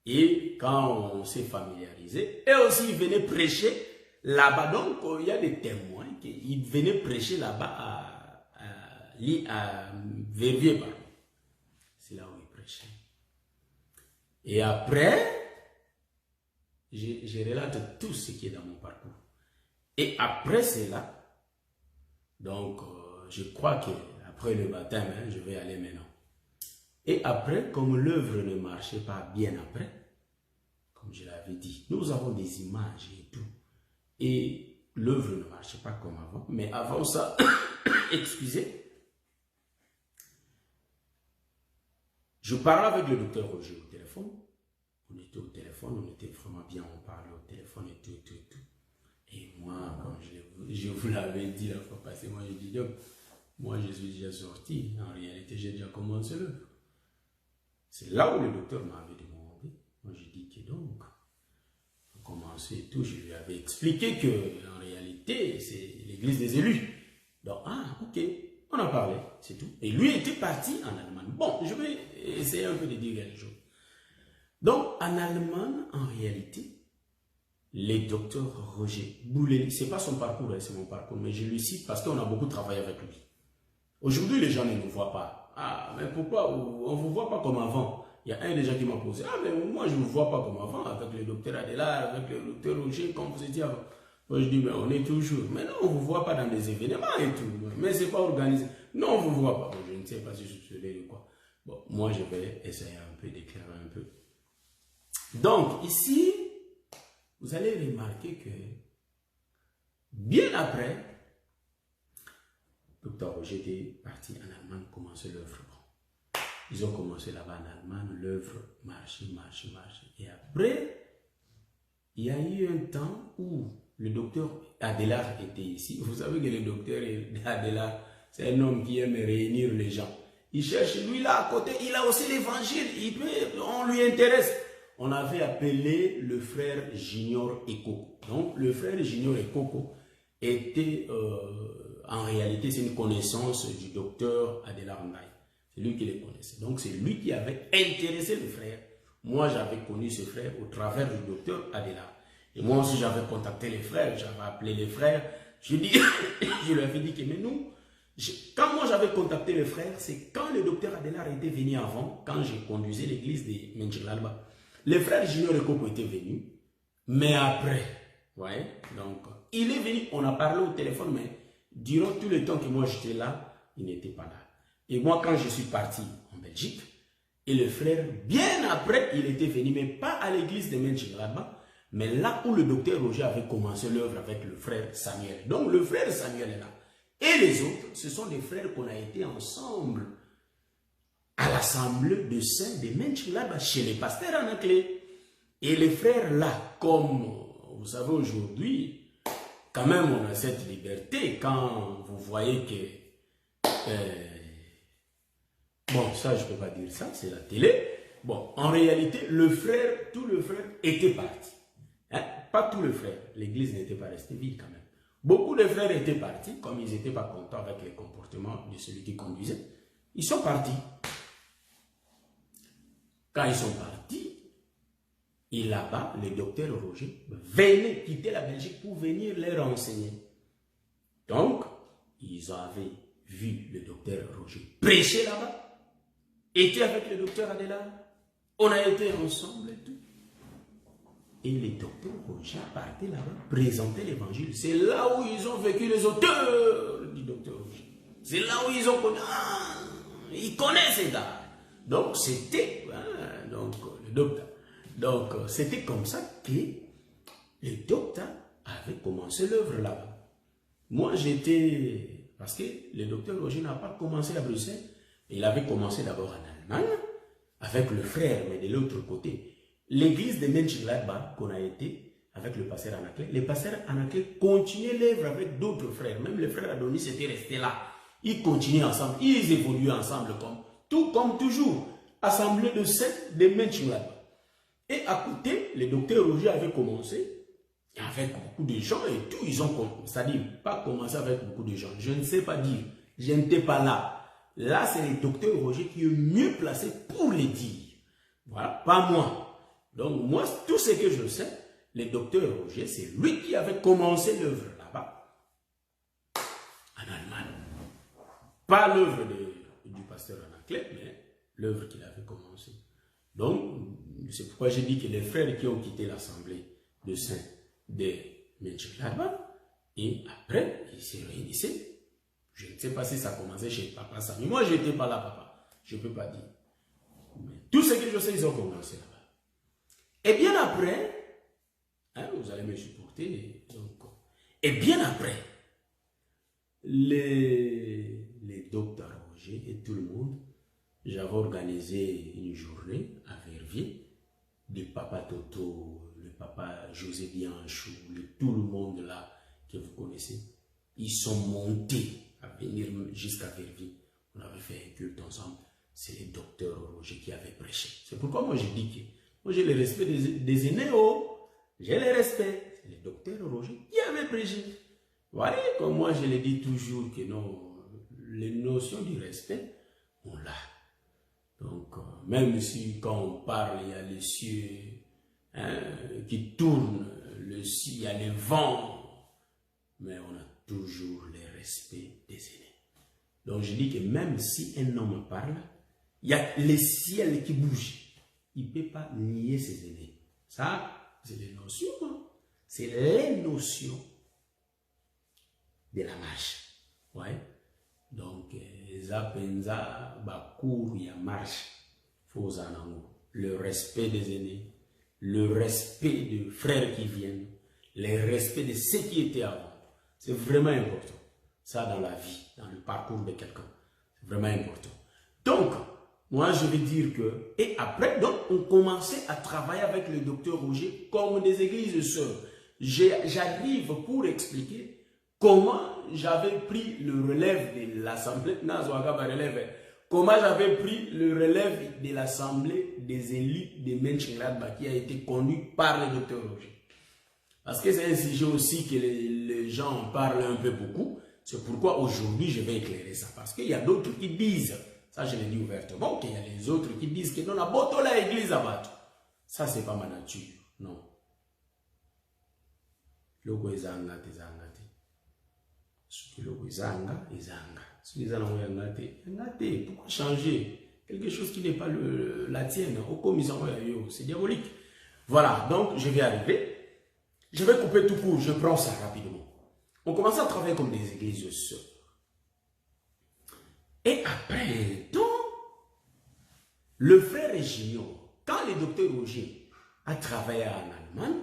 Et quand on s'est familiarisé, et aussi ils venaient prêcher là-bas. Donc il y a des témoins qui venaient prêcher là-bas à Verviers. C'est là où ils prêchaient. Et après, je relate tout ce qui est dans mon parcours. Et après cela, donc je crois qu'après le baptême, je vais aller maintenant. Et après, comme l'œuvre ne marchait pas bien après, comme je l'avais dit, nous avons des images et tout. Et l'œuvre ne marchait pas comme avant. Mais avant ça, excusez, je parlais avec le docteur Roger au téléphone. On était au téléphone, on était vraiment bien, on parlait au téléphone et tout. Et moi, comme je vous l'avais dit la fois passée, moi je dis, moi je suis déjà sorti. En réalité, j'ai déjà commencé l'œuvre. C'est là où le docteur m'avait demandé. Moi, j'ai dit que donc, on commençait et tout. Je lui avais expliqué que, en réalité, c'est l'église des élus. Donc, ok, on a parlé, c'est tout. Et lui était parti en Allemagne. Bon, je vais essayer un peu de dire quelque chose. Donc, en Allemagne, en réalité, le docteur Roger Bouleli, c'est pas son parcours, c'est mon parcours, mais je lui cite parce qu'on a beaucoup travaillé avec lui. Aujourd'hui, les gens ne nous voient pas. Mais pourquoi on ne vous voit pas comme avant? Il y a un des gens qui m'a posé, mais moi je ne vous vois pas comme avant, avec le docteur Adela, avec le docteur Roger, comme vous étiez avant. Moi je dis, mais on est toujours. Mais non, on ne vous voit pas dans des événements et tout. Mais ce n'est pas organisé. Non, on ne vous voit pas. Je ne sais pas si je suis ou quoi. Bon, moi je vais essayer un peu d'éclairer un peu. Donc, ici, vous allez remarquer que, bien après, Docteur Roger était parti en Allemagne commencer l'œuvre. Ils ont commencé là-bas en Allemagne, l'œuvre marche. Et après, il y a eu un temps où le docteur Adélard était ici. Vous savez que le docteur Adélard, c'est un homme qui aime réunir les gens. Il cherche, lui là à côté, il a aussi l'évangile, on lui intéresse. On avait appelé le frère Junior Ekoko. Donc le frère Junior Ekoko était... en réalité, c'est une connaissance du docteur Adélard Ndaye. C'est lui qui les connaissait. Donc, c'est lui qui avait intéressé le frère Moi, j'avais connu ce frère au travers du docteur Adela. Et moi aussi, j'avais contacté les frères, j'avais appelé les frères. Je leur avais dit que, mais nous, quand moi j'avais contacté les frères, c'est quand le docteur Adela était venu avant, quand j'ai conduisé l'église de Menchinglalba. Les frères Junior et Coco étaient venus, mais après, ouais, donc, il est venu, on a parlé au téléphone, mais durant tout le temps que moi j'étais là, il n'était pas là. Et moi, quand je suis parti en Belgique, et le frère, bien après, il était venu, mais pas à l'église de Menchinglalba, mais là où le docteur Roger avait commencé l'œuvre avec le frère Samuel. Donc le frère Samuel est là. Et les autres, ce sont des frères qu'on a été ensemble à l'assemblée de saints de Menchinglalba chez les pasteurs en clé. Et les frères là, comme vous savez aujourd'hui, quand même on a cette liberté quand vous voyez que... bon, ça je ne peux pas dire ça, c'est la télé. Bon, en réalité, le frère, tout le frère était parti. Hein? Pas tous les frères, l'église n'était pas restée vide quand même. Beaucoup de frères étaient partis, comme ils n'étaient pas contents avec les comportements de celui qui conduisait. Ils sont partis. Quand ils sont partis, et là-bas, le docteur Roger venait quitter la Belgique pour venir les renseigner. Donc, ils avaient vu le docteur Roger prêcher là-bas, était avec le docteur Adela, on a été ensemble et tout. Et les docteurs Roger partaient là-bas, présentaient l'évangile. C'est là où ils ont vécu les auteurs du docteur Roger. C'est là où ils ont connu. Ah, ils connaissent ces gars. Donc c'était le docteur. Donc c'était comme ça que le docteur avait commencé l'œuvre là-bas. Moi j'étais, parce que le docteur Roger n'a pas commencé à Bruxelles, il avait commencé d'abord en Allemagne avec le frère, mais de l'autre côté. L'église de Menchinglalba qu'on a été avec le pasteur Anaclet, les pasteurs Anaclet continuaient l'œuvre avec d'autres frères. Même les frères Adonis étaient restés là. Ils continuaient ensemble, ils évoluaient ensemble comme toujours. Assemblée de saints de Menchinglalba. Et à côté, le docteur Roger avait commencé avec beaucoup de gens et tout. Ils ont, c'est-à-dire pas commencé avec beaucoup de gens. Je ne sais pas dire, je n'étais pas là. Là, c'est le docteur Roger qui est mieux placé pour les dire. Voilà, pas moi. Donc moi, tout ce que je sais, le docteur Roger, c'est lui qui avait commencé l'œuvre là-bas, en Allemagne. Pas l'œuvre du pasteur Anaclet, mais l'œuvre qu'il avait commencé. Donc, c'est pourquoi j'ai dit que les frères qui ont quitté l'assemblée de saints de Menchinglalba, et après, ils se réunissaient. Je ne sais pas si ça commençait chez papa Samy. Moi, je n'étais pas là, papa. Je ne peux pas dire. Mais tout ce que je sais, ils ont commencé là. Et bien après, hein, vous allez me supporter, donc, et bien après, les docteurs Roger et tout le monde, j'avais organisé une journée à Verviers, le papa Toto, le papa José Bianchou, tout le monde là que vous connaissez, ils sont montés à venir jusqu'à Verviers. On avait fait un culte ensemble, c'est le docteur Roger qui avait prêché. C'est pourquoi moi j'ai dit que moi, j'ai le respect des aînés, oh. J'ai le respect. C'est le docteur Roger qui avait prêché. Vous voyez, comme moi, je le dis toujours que non, les notions du respect, on l'a. Donc, même si quand on parle, il y a les cieux hein, qui tournent, il y a les vents, mais on a toujours le respect des aînés. Donc, je dis que même si un homme parle, il y a les ciels qui bougent. Il ne peut pas nier ses aînés. Ça, c'est des notions. Hein? C'est les notions de la marche. Ouais. Donc, Zapenza, Bakour, il y a marche. Le respect des aînés, le respect des frères qui viennent, le respect de ceux qui étaient avant. C'est vraiment important. Ça, dans la vie, dans le parcours de quelqu'un. C'est vraiment important. Donc, moi, je vais dire que... Et après, donc, on commençait à travailler avec le docteur Roger comme des églises sœurs. J'arrive pour expliquer comment j'avais pris le relève de l'assemblée. Comment j'avais pris le relève de l'assemblée des élus de Menchinglalba qui a été conduit par le docteur Roger. Parce que c'est un sujet aussi que les gens en parlent un peu beaucoup. C'est pourquoi aujourd'hui, je vais éclairer ça. Parce qu'il y a d'autres qui disent... Ça, je l'ai dit ouvertement, qu'il y a les autres qui disent que non, la boto la église à battre. Ça, c'est pas ma nature. Non. Logo ezanga, tezangate. Ce qui logo ezanga, ezanga. Ce qui ezanga, ezangate. Pourquoi changer quelque chose qui n'est pas la tienne? C'est diabolique. Voilà, donc je vais arriver. Je vais couper tout court, je prends ça rapidement. On commence à travailler comme des églises sœurs. Et après, donc, le frère Junior, quand le docteur Roger a travaillé en Allemagne,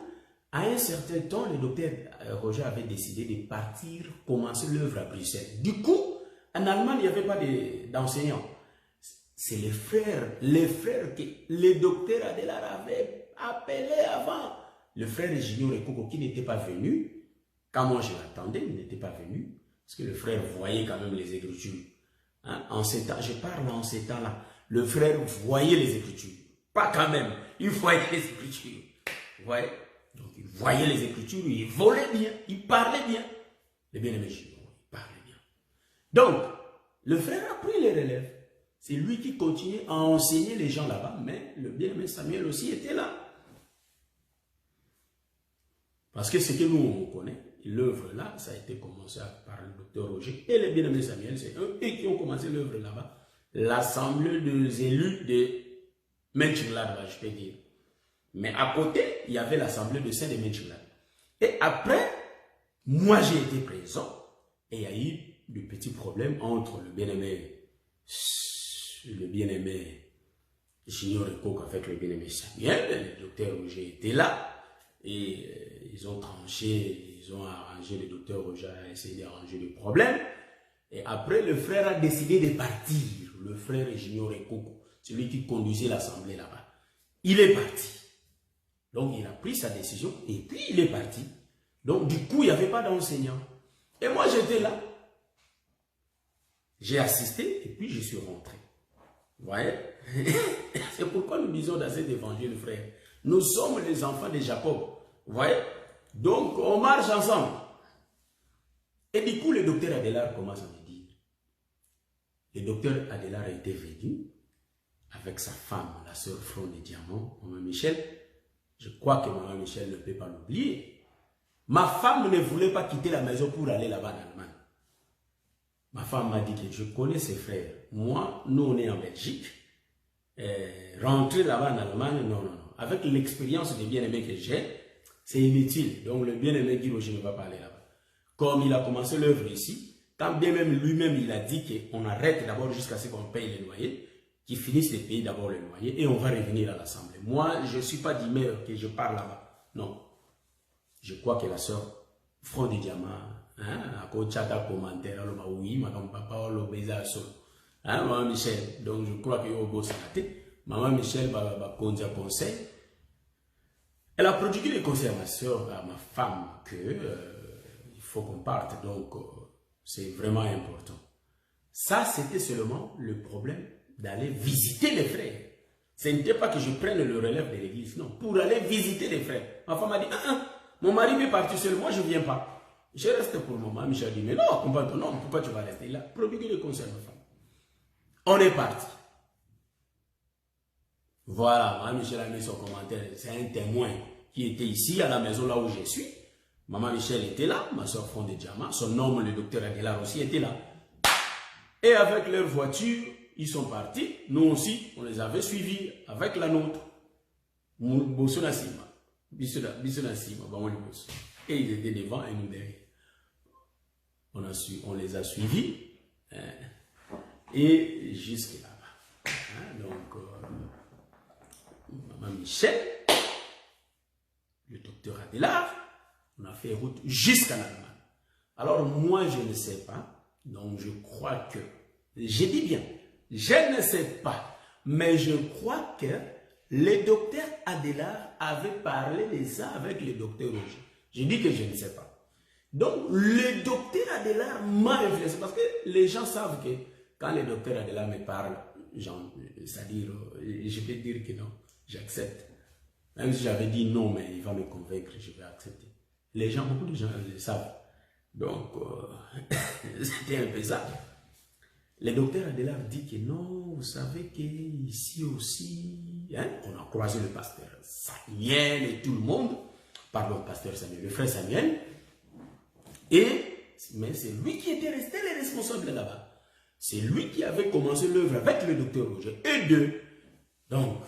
à un certain temps, le docteur Roger avait décidé de partir commencer l'œuvre à Bruxelles. Du coup, en Allemagne, il n'y avait pas d'enseignants. C'est les frères que le docteur Adelar avait appelé avant. Le frère Junior Ekoko qui n'était pas venu, quand moi je l'attendais, il n'était pas venu, parce que le frère voyait quand même les Écritures. Hein? En ces temps, je parle en ces temps-là, le frère voyait les Écritures. Pas quand même, il voyait les Écritures. Vous voyez? Donc il voyait les Écritures, il volait bien, il parlait bien. Le bien-aimé Junior, il parlait bien. Donc, le frère a pris les relèves. C'est lui qui continuait à enseigner les gens là-bas, mais le bien-aimé Samuel aussi était là. Parce que ce que nous, on connaît, l'œuvre là, ça a été commencé par le docteur Roger et le bien-aimé Samuel, c'est eux qui ont commencé l'œuvre là-bas. L'assemblée des élus de Mönchengladbach, je peux dire. Mais à côté, il y avait l'assemblée de Saint de Mönchengladbach. Et après, moi j'ai été présent et il y a eu de petits problèmes entre le bien-aimé Junior Ekoko avec le bien-aimé Samuel. Le docteur Roger était là. Et ils ont tranché, ils ont arrangé, le docteur Roger a essayé d'arranger le problème. Et après, le frère a décidé de partir. Le frère Junior Ekoko, celui qui conduisait l'assemblée là-bas. Il est parti. Donc, il a pris sa décision et puis il est parti. Donc, du coup, il n'y avait pas d'enseignant. Et moi, j'étais là. J'ai assisté et puis je suis rentré. Vous voyez? C'est pourquoi nous disons dans cet évangile, frère. Nous sommes les enfants de Jacob. Vous voyez? Donc, on marche ensemble. Et du coup, le docteur Adelar commence à me dire. Le docteur Adelar a été venu avec sa femme, la sœur Front de Diamant, Maman Michel. Je crois que Maman Michel ne peut pas l'oublier. Ma femme ne voulait pas quitter la maison pour aller là-bas en Allemagne. Ma femme m'a dit que je connais ses frères. Moi, nous, on est en Belgique. Rentrer là-bas en Allemagne, non, non, non. Avec l'expérience des bien-aimés que j'ai, c'est inutile. Donc, le bien-aimé Guy Roger ne va pas aller là-bas. Comme il a commencé l'œuvre ici, quand bien même lui-même, il a dit qu'on arrête d'abord jusqu'à ce qu'on paye les loyers, qu'ils finissent de payer d'abord les loyers et on va revenir à l'Assemblée. Moi, je ne suis pas d'humeur que je pars là-bas. Non. Je crois que la sœur Front du Diamant, à côté de commentaire, oui, ma papa, le baiser à sol. Maman Michel, donc je crois qu'il y a au beau santé. Maman Michel va conduire conseil. Elle a prodigué les conseils à ma soeur, à ma femme, que il faut qu'on parte. Donc, c'est vraiment important. Ça, c'était seulement le problème d'aller visiter les frères. Ce n'était pas que je prenne le relève de l'église, non. Pour aller visiter les frères. Ma femme a dit, mon mari est parti seul, moi je ne viens pas. Je reste pour le moment. Michel a dit, mais non, non, pourquoi tu vas rester? Il a prodigué les conseils à ma femme. On est parti. Voilà, Maman Michel a mis son commentaire. C'est un témoin qui était ici, à la maison là où je suis. Maman Michel était là, ma soeur Front de Diamant. Son homme, le docteur Adelar aussi, était là. Et avec leur voiture, ils sont partis. Nous aussi, on les avait suivis avec la nôtre. Et ils étaient devant et nous derrière. On les a suivis. Et jusque là-bas. Donc, Maman Michel, le docteur Adelar, on a fait route jusqu'en Allemagne. Alors, moi, je ne sais pas. Donc, je crois que, j'ai dit bien, je ne sais pas. Mais je crois que le docteur Adelar avait parlé de ça avec le docteur Roger. Je dis que je ne sais pas. Donc, le docteur Adelar m'a influencé. Parce que les gens savent que quand le docteur Adelar me parle, c'est-à-dire, je peux dire que non, j'accepte. Même si j'avais dit non, mais il va me convaincre, je vais accepter. Les gens, beaucoup de gens le savent. Donc, c'était un peu ça. Le docteur Adelaire dit que non, vous savez qu'ici aussi, hein, on a croisé le pasteur Samuel et tout le monde, pardon, pasteur Samuel, le frère Samuel, mais c'est lui qui était resté le responsable là-bas. C'est lui qui avait commencé l'œuvre avec le docteur Roger, et deux. Donc,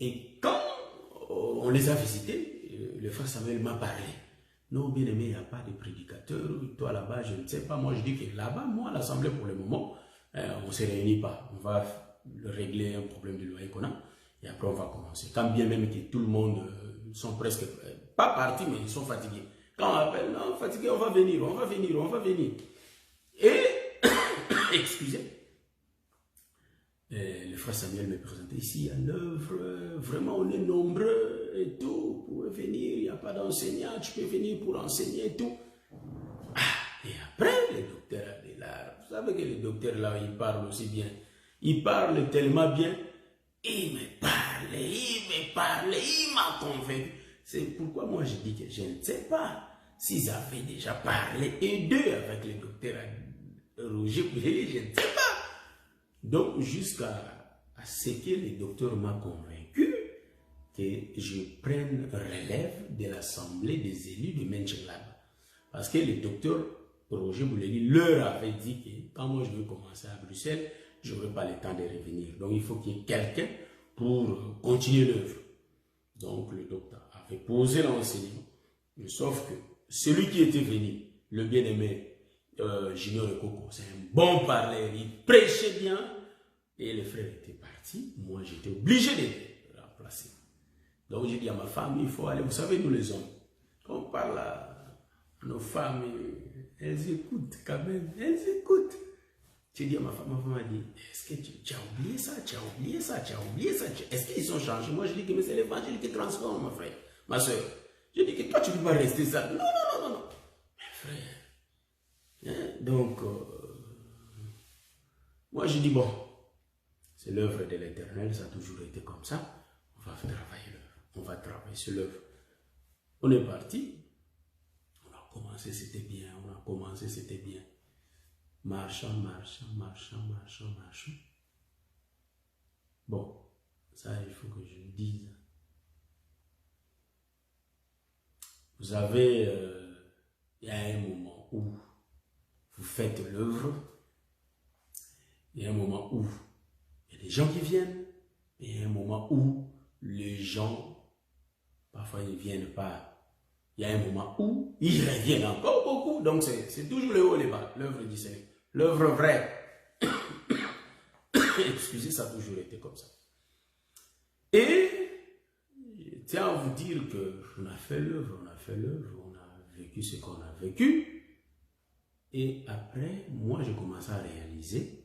et quand on les a visités, le frère Samuel m'a parlé. Non, bien aimé, il n'y a pas de prédicateur. Toi là-bas, je ne sais pas. Moi, je dis que là-bas, moi, l'assemblée pour le moment, on ne se réunit pas. On va régler un problème de loyer qu'on a. Et après, on va commencer. Quand bien même que tout le monde sont presque, pas partis, mais ils sont fatigués. Quand on appelle, non, fatigué, on va venir, on va venir, on va venir. Et, excusez, le frère Samuel me présentait ici à l'œuvre, vraiment on est nombreux et tout, vous pouvez venir, il n'y a pas d'enseignant, tu peux venir pour enseigner et tout. Ah, et après, le docteur Adelaire, vous savez que le docteur là, il parle aussi bien, il parle tellement bien, il m'a convaincu. C'est pourquoi moi je dis que je ne sais pas s'ils avaient déjà parlé et deux avec le docteur Roger, je ne sais pas. Donc, jusqu'à ce que le docteur m'a convaincu que je prenne relève de l'assemblée des élus de Menchengladbach. Parce que le docteur Roger Bouleli leur avait dit que quand moi je veux commencer à Bruxelles, je n'aurai pas le temps de revenir. Donc, il faut qu'il y ait quelqu'un pour continuer l'œuvre. Donc, le docteur avait posé l'enseignement. Sauf que celui qui était venu, le bien-aimé, Junior Ekoko, c'est un bon parleur, il prêchait bien et les frères étaient partis. Moi, j'étais obligé de les remplacer. Donc, j'ai dit à ma femme, il faut aller. Vous savez, nous les hommes, quand on parle à nos femmes, elles écoutent quand même, elles écoutent. J'ai dit à ma femme a dit, est-ce que tu as oublié ça, tu as oublié ça, tu as oublié ça, est-ce qu'ils ont changé? Moi, je dis que c'est l'évangile qui transforme, ma frère, ma soeur. Je dis que toi, tu ne peux pas rester ça. Non, non, non, non, non. Mais frère, donc, moi je dis bon, c'est l'œuvre de l'Éternel, ça a toujours été comme ça, on va travailler l'œuvre, on va travailler sur l'œuvre. On est parti, on a commencé, c'était bien, on a commencé, c'était bien. Marchant, marchant, marchant, marchant, marchant. Bon, ça il faut que je le dise. Vous savez, il y a un moment où vous faites l'œuvre, il y a un moment où il y a des gens qui viennent, et il y a un moment où les gens, parfois ils ne viennent pas. Il y a un moment où ils reviennent encore beaucoup. Donc c'est toujours le haut et le bas, l'œuvre du Seigneur. L'œuvre vraie. Excusez, ça a toujours été comme ça. Et je tiens à vous dire qu'on a fait l'œuvre, on a vécu ce qu'on a vécu. Et après, moi, j'ai commencé à réaliser,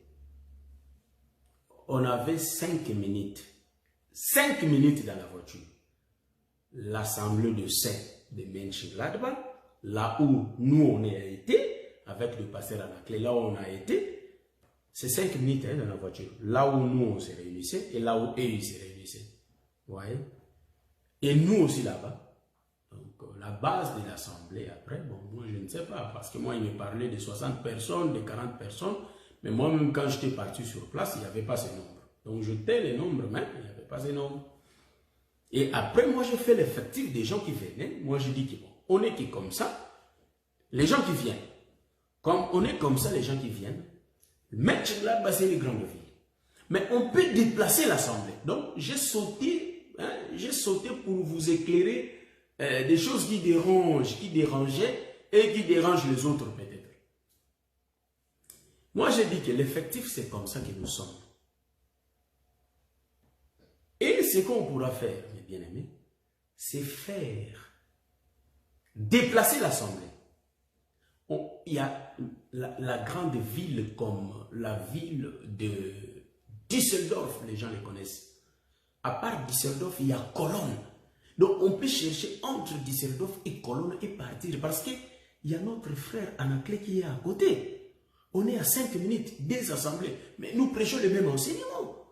on avait 5 minutes. 5 minutes dans la voiture. L'assemblée de saints de Menchengladbach, là où nous, on a été, avec le pasteur Anaclé, là où on a été, c'est 5 minutes dans la voiture. Là où nous, on se réunissait, et là où eux, ils se réunissaient. Vous voyez? Et nous aussi là-bas. Donc, la base de l'assemblée, après, bon, moi, je ne sais pas, parce que moi, il me parlait de 60 personnes, de 40 personnes, mais moi-même, quand j'étais parti sur place, il n'y avait pas ce nombre. Donc, je tais les nombres, mais il n'y avait pas ce nombre. Et après, moi, je fais l'effectif des gens qui venaient. Moi, je dis que bon, on est qui comme ça, les gens qui viennent. Comme on est comme ça, les gens qui viennent, Menchengladbach, c'est les grandes villes. Mais on peut déplacer l'assemblée. Donc, j'ai sauté pour vous éclairer des choses qui dérangeaient et qui dérangent les autres peut-être. Moi, j'ai dit que l'effectif, c'est comme ça que nous sommes. Et ce qu'on pourra faire, mes bien-aimés, c'est faire déplacer l'assemblée. Il y a la grande ville comme la ville de Düsseldorf, les gens les connaissent. À part Düsseldorf, il y a Cologne. Donc on peut chercher entre Düsseldorf et Cologne et partir parce qu'il y a notre frère Anaclé qui est à côté. On est à 5 minutes des assemblées, mais nous prêchons le même enseignement.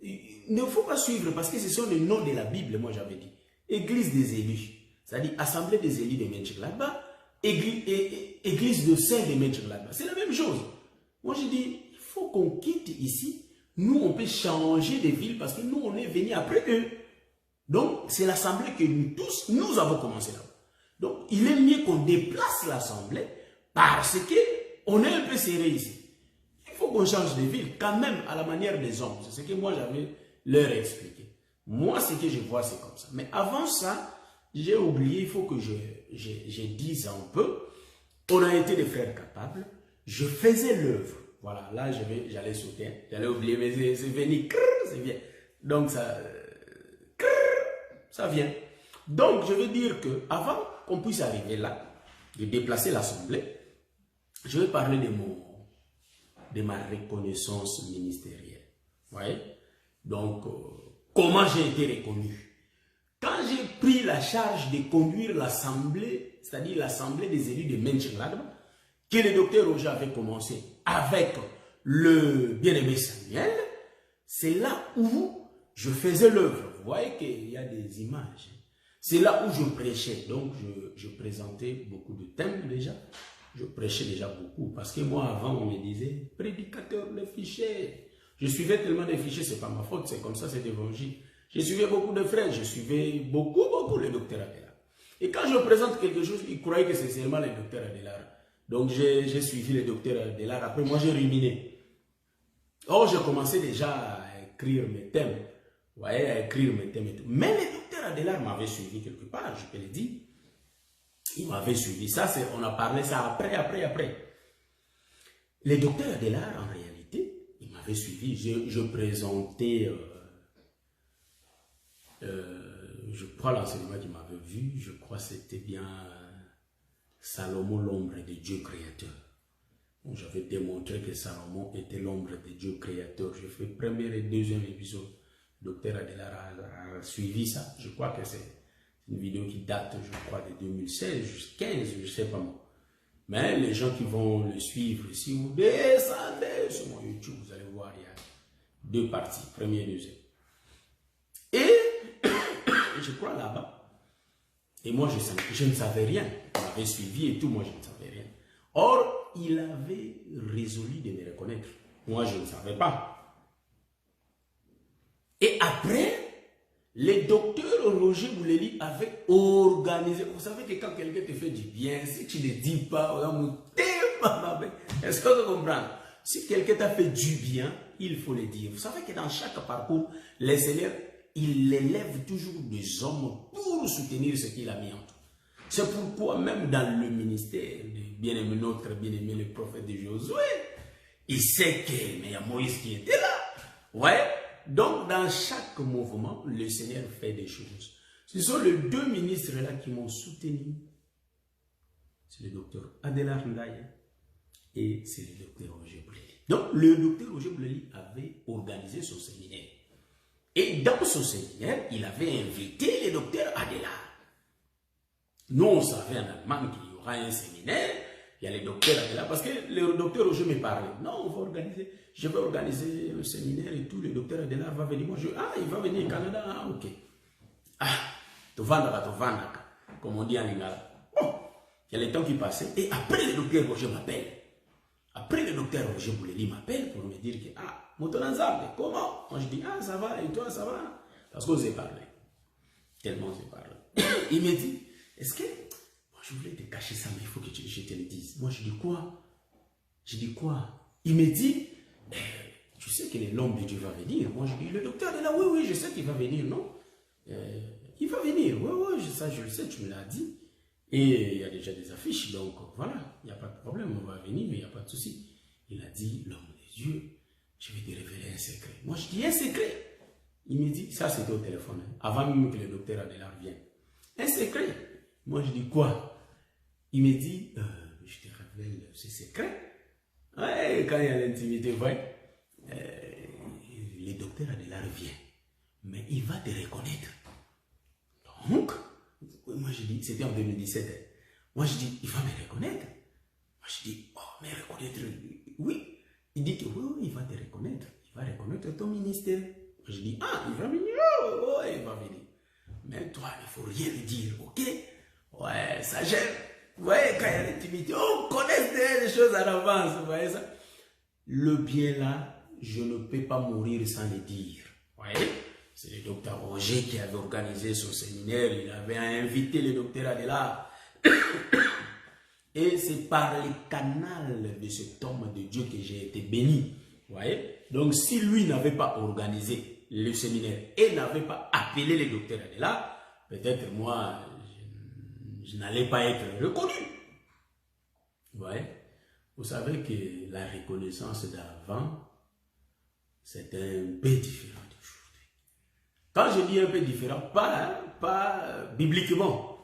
Il ne faut pas suivre parce que ce sont les noms de la Bible, moi j'avais dit. Église des élus, c'est-à-dire Assemblée des élus de Menchengladbach, église de saints de Menchengladbach. C'est la même chose. Moi je dis, il faut qu'on quitte ici. Nous, on peut changer de ville parce que nous, on est venus après eux. Donc, c'est l'assemblée que nous tous, nous avons commencé là. Donc, il est mieux qu'on déplace l'assemblée parce qu'on est un peu serré ici. Il faut qu'on change de ville quand même à la manière des hommes. C'est ce que moi, j'avais leur expliqué. Moi, ce que je vois, c'est comme ça. Mais avant ça, j'ai oublié, il faut que je dise un peu. On a été des frères capables. Je faisais l'œuvre. Voilà, là, j'allais sauter. J'allais oublier, mais c'est venu. C'est bien. Donc, ça vient. Donc, je veux dire que avant qu'on puisse arriver là, de déplacer l'Assemblée, je vais parler de ma reconnaissance ministérielle. Vous voyez? Donc, comment j'ai été reconnu? Quand j'ai pris la charge de conduire l'Assemblée, c'est-à-dire l'Assemblée des élus de Mönchengladbach, que le docteur Roger avait commencé avec le bien-aimé Samuel, c'est là où je faisais l'œuvre. Vous voyez qu'il y a des images. C'est là où je prêchais. Donc, je présentais beaucoup de thèmes déjà. Je prêchais déjà beaucoup. Parce que moi, avant, on me disait, prédicateur de fichiers. Je suivais tellement de fichiers, ce n'est pas ma faute. C'est comme ça, c'est l'évangile. Je suivais beaucoup de frères. Je suivais beaucoup le docteur Adelaar. Et quand je présente quelque chose, ils croyaient que c'est seulement le docteur Adelaar. Donc, j'ai suivi le docteur Adelaar. Après, moi, j'ai ruminé. Or, j'ai commencé déjà à écrire mes thèmes. Vous voyez, à écrire mes thèmes et tout. Mais le docteur Adelaar m'avait suivi quelque part, je peux le dire. Il m'avait suivi. Ça, on a parlé ça après. Le docteur Adelaar, en réalité, il m'avait suivi. Je présentais, je crois, l'enseignement qu'il m'avait vu. Je crois que c'était bien Salomon, l'ombre de Dieu créateur. J'avais démontré que Salomon était l'ombre de Dieu créateur. Je fais premier et deuxième épisode. Le docteur Adelaar a suivi ça. Je crois que c'est une vidéo qui date, je crois, de 2016, 15, je ne sais pas moi. Mais les gens qui vont le suivre, si vous descendez sur mon YouTube, vous allez voir, il y a deux parties, première et deuxième. Et je crois là-bas. Et moi, je ne savais rien. Il m'avait suivi et tout, moi, je ne savais rien. Or, il avait résolu de me reconnaître. Moi, je ne savais pas. Et après, le docteur Roger Bouleli avait organisé. Vous savez que quand quelqu'un te fait du bien, si tu ne dis pas, est-ce que vous comprenez? Si quelqu'un t'a fait du bien, il faut le dire. Vous savez que dans chaque parcours, le Seigneur, il élève toujours des hommes pour soutenir ce qu'il a mis en tout. C'est pourquoi même dans le ministère de bien-aimé, notre bien-aimé, le prophète de Josué, il sait qu'il y a Moïse qui était là. Ouais. Donc, dans chaque mouvement, le Seigneur fait des choses. Ce sont les deux ministres-là qui m'ont soutenu. C'est le docteur Adelaar Ndaye et c'est le docteur Roger Bouleli. Donc, le docteur Roger Bouleli avait organisé son séminaire. Et dans son séminaire, il avait invité le docteur Adelaar. Nous, on savait en Allemagne qu'il y aura un séminaire. Il y a les docteurs Adelaar, parce que le docteur Roger me parlait. Non, on va organiser, je vais organiser le séminaire et tout. Le docteur Adelaar va venir. Moi, il va venir au Canada. Ah, ok. Ah, tovandaka, comme on dit en lingala. Bon, il y a le temps qui passait. Et après, le docteur Roger m'appelle. Après, le docteur Roger Bouleli m'appelle pour me dire que, ah, Motonanzambe, comment? Moi, je dis, ah, ça va, et toi, ça va? Parce qu'on s'est parlé. Tellement on s'est parlé. Il me dit, est-ce que je voulais te cacher ça, mais il faut que je te le dise. Moi, je dis quoi? Je dis quoi? Il me dit, tu sais que l'homme de Dieu va venir. Moi, je dis, le docteur est là, oui, je sais qu'il va venir, non? Il va venir, oui, ça, je le sais, tu me l'as dit. Et il y a déjà des affiches, donc voilà, il n'y a pas de problème, on va venir, mais il n'y a pas de souci. Il a dit, l'homme de Dieu, je vais te révéler un secret. Moi, je dis, un secret? Il me dit, ça, c'était au téléphone, hein, avant même que le docteur Adelaar vienne. Un secret? Moi, je dis, quoi? Il me dit, je te révèle ce secret. Ouais, quand il y a l'intimité, ouais, le docteur Adelaar vient, mais il va te reconnaître. Donc, moi je dis, c'était en 2017. Moi je dis, il va me reconnaître. Moi je dis, oh, mais reconnaître, oui. Il dit que oui, il va te reconnaître. Il va reconnaître ton ministère. Moi je dis, ah, il va venir, oh, il va venir. Mais toi, il ne faut rien lui dire, ok? Ouais, ça gêne. Vous voyez, quand il y a l'intimité, on connaît des choses à l'avance, vous voyez ça? le bien là, je ne peux pas mourir sans le dire. Vous voyez? C'est le docteur Roger qui avait organisé son séminaire. Il avait invité le docteur Adela. Et c'est par le canal de cet homme de Dieu que j'ai été béni. Vous voyez? Donc, si lui n'avait pas organisé le séminaire et n'avait pas appelé le docteur Adela, peut-être moi, je n'allais pas être reconnu. Vous voyez? Vous savez que la reconnaissance d'avant, c'est un peu différent d'aujourd'hui. Quand je dis un peu différent, pas bibliquement.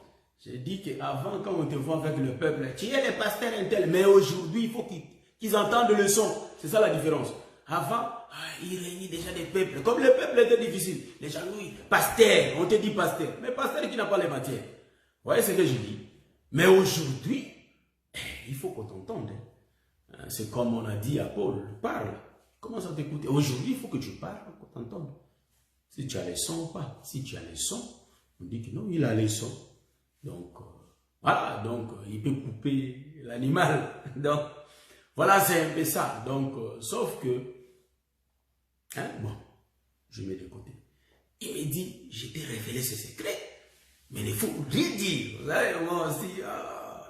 Je dis qu'avant, quand on te voit avec le peuple, tu es le pasteur intel, mais aujourd'hui, il faut qu'ils entendent le son. C'est ça la différence. Avant, il réunit déjà des peuples. Comme le peuple était difficile, les gens, oui, pasteur, on te dit pasteur. Mais pasteur qui n'a pas les matières. Vous voyez ce que je dis? Mais aujourd'hui, il faut qu'on t'entende. C'est comme on a dit à Paul, parle. Commence à t'écouter. Aujourd'hui, il faut que tu parles, qu'on t'entende. Si tu as les sons ou pas. Si tu as les sons, on dit que non, il a les sons. Donc, voilà, donc il peut couper l'animal. Donc, voilà, c'est un peu ça. Donc, sauf que, bon, je mets de côté. Il me dit, je t'ai révélé ce secret, mais il faut rien dire. Vous savez, moi aussi,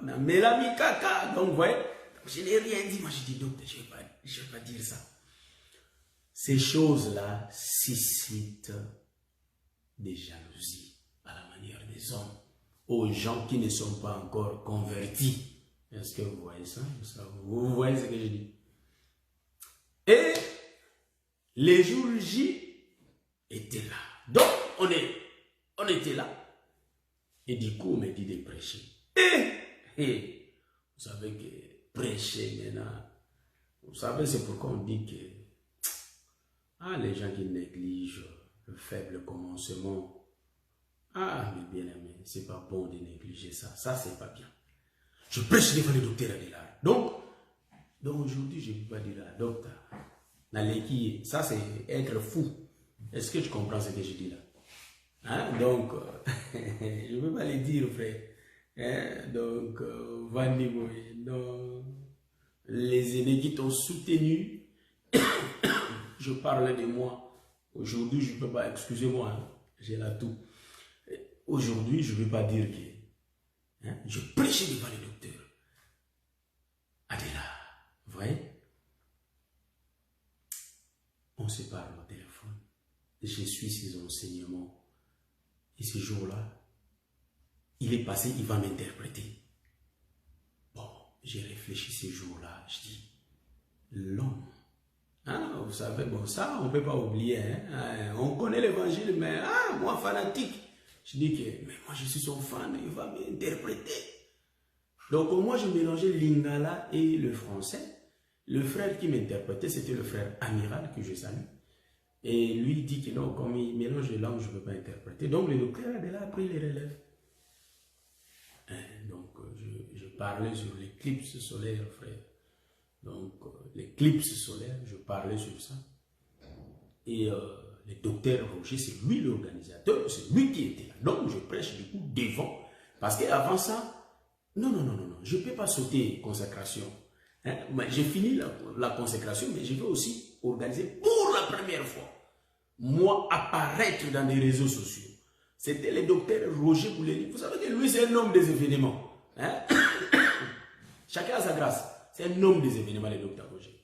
on a mis la mi caca. Donc, vous voyez, je n'ai rien dit. Moi, je dis, docteur, je ne vais pas dire ça. Ces choses-là suscitent des jalousies à la manière des hommes, aux gens qui ne sont pas encore convertis. Est-ce que vous voyez ça? Vous voyez ce que je dis? Et les jours J étaient là. Donc, on était là. Et du coup, on m'a dit de prêcher. Et vous savez que prêcher maintenant, vous savez, c'est pourquoi on dit que les gens qui négligent le faible commencement, mes bien-aimés, c'est pas bon de négliger ça. Ça, c'est pas bien. Je prêche devant le docteur Adela. Donc aujourd'hui, je ne peux pas dire à docteur, ça c'est être fou. Est-ce que tu comprends ce que je dis là? Donc, je ne peux pas le dire, frère. Donc, Vanny Boy, les aînés qui t'ont soutenu, je parle de moi. Aujourd'hui, je ne peux pas, excusez-moi, j'ai là tout. Aujourd'hui, je ne veux pas dire que je prêchais devant le docteur Adela. Vous voyez? On se parle au téléphone. Je suis ses enseignements. Et ce jour-là, il est passé, il va m'interpréter. Bon, j'ai réfléchi ce jour-là. Je dis, l'homme. Vous savez, bon, ça, on ne peut pas oublier. On connaît l'évangile, mais moi, fanatique. Je dis que, mais moi je suis son fan, il va m'interpréter. Donc moi je mélangeais l'ingala et le français. Le frère qui m'interprétait, c'était le frère Amiral, que je salue. Et lui il dit que non, comme il mélange les langues, je ne peux pas interpréter. Donc le docteur Adela a pris les relèves. Donc je parlais sur l'éclipse solaire, frère. Donc l'éclipse solaire, je parlais sur ça. Et le docteur Roger, c'est lui l'organisateur, c'est lui qui était là. Donc, je prêche du coup devant. Parce qu'avant ça, non, je ne peux pas sauter consécration. J'ai fini la consécration, mais je vais aussi organiser pour la première fois, moi, apparaître dans les réseaux sociaux. C'était le docteur Roger Bouleli. Vous savez que lui, c'est un homme des événements. Chacun a sa grâce. C'est un homme des événements, le docteur Roger.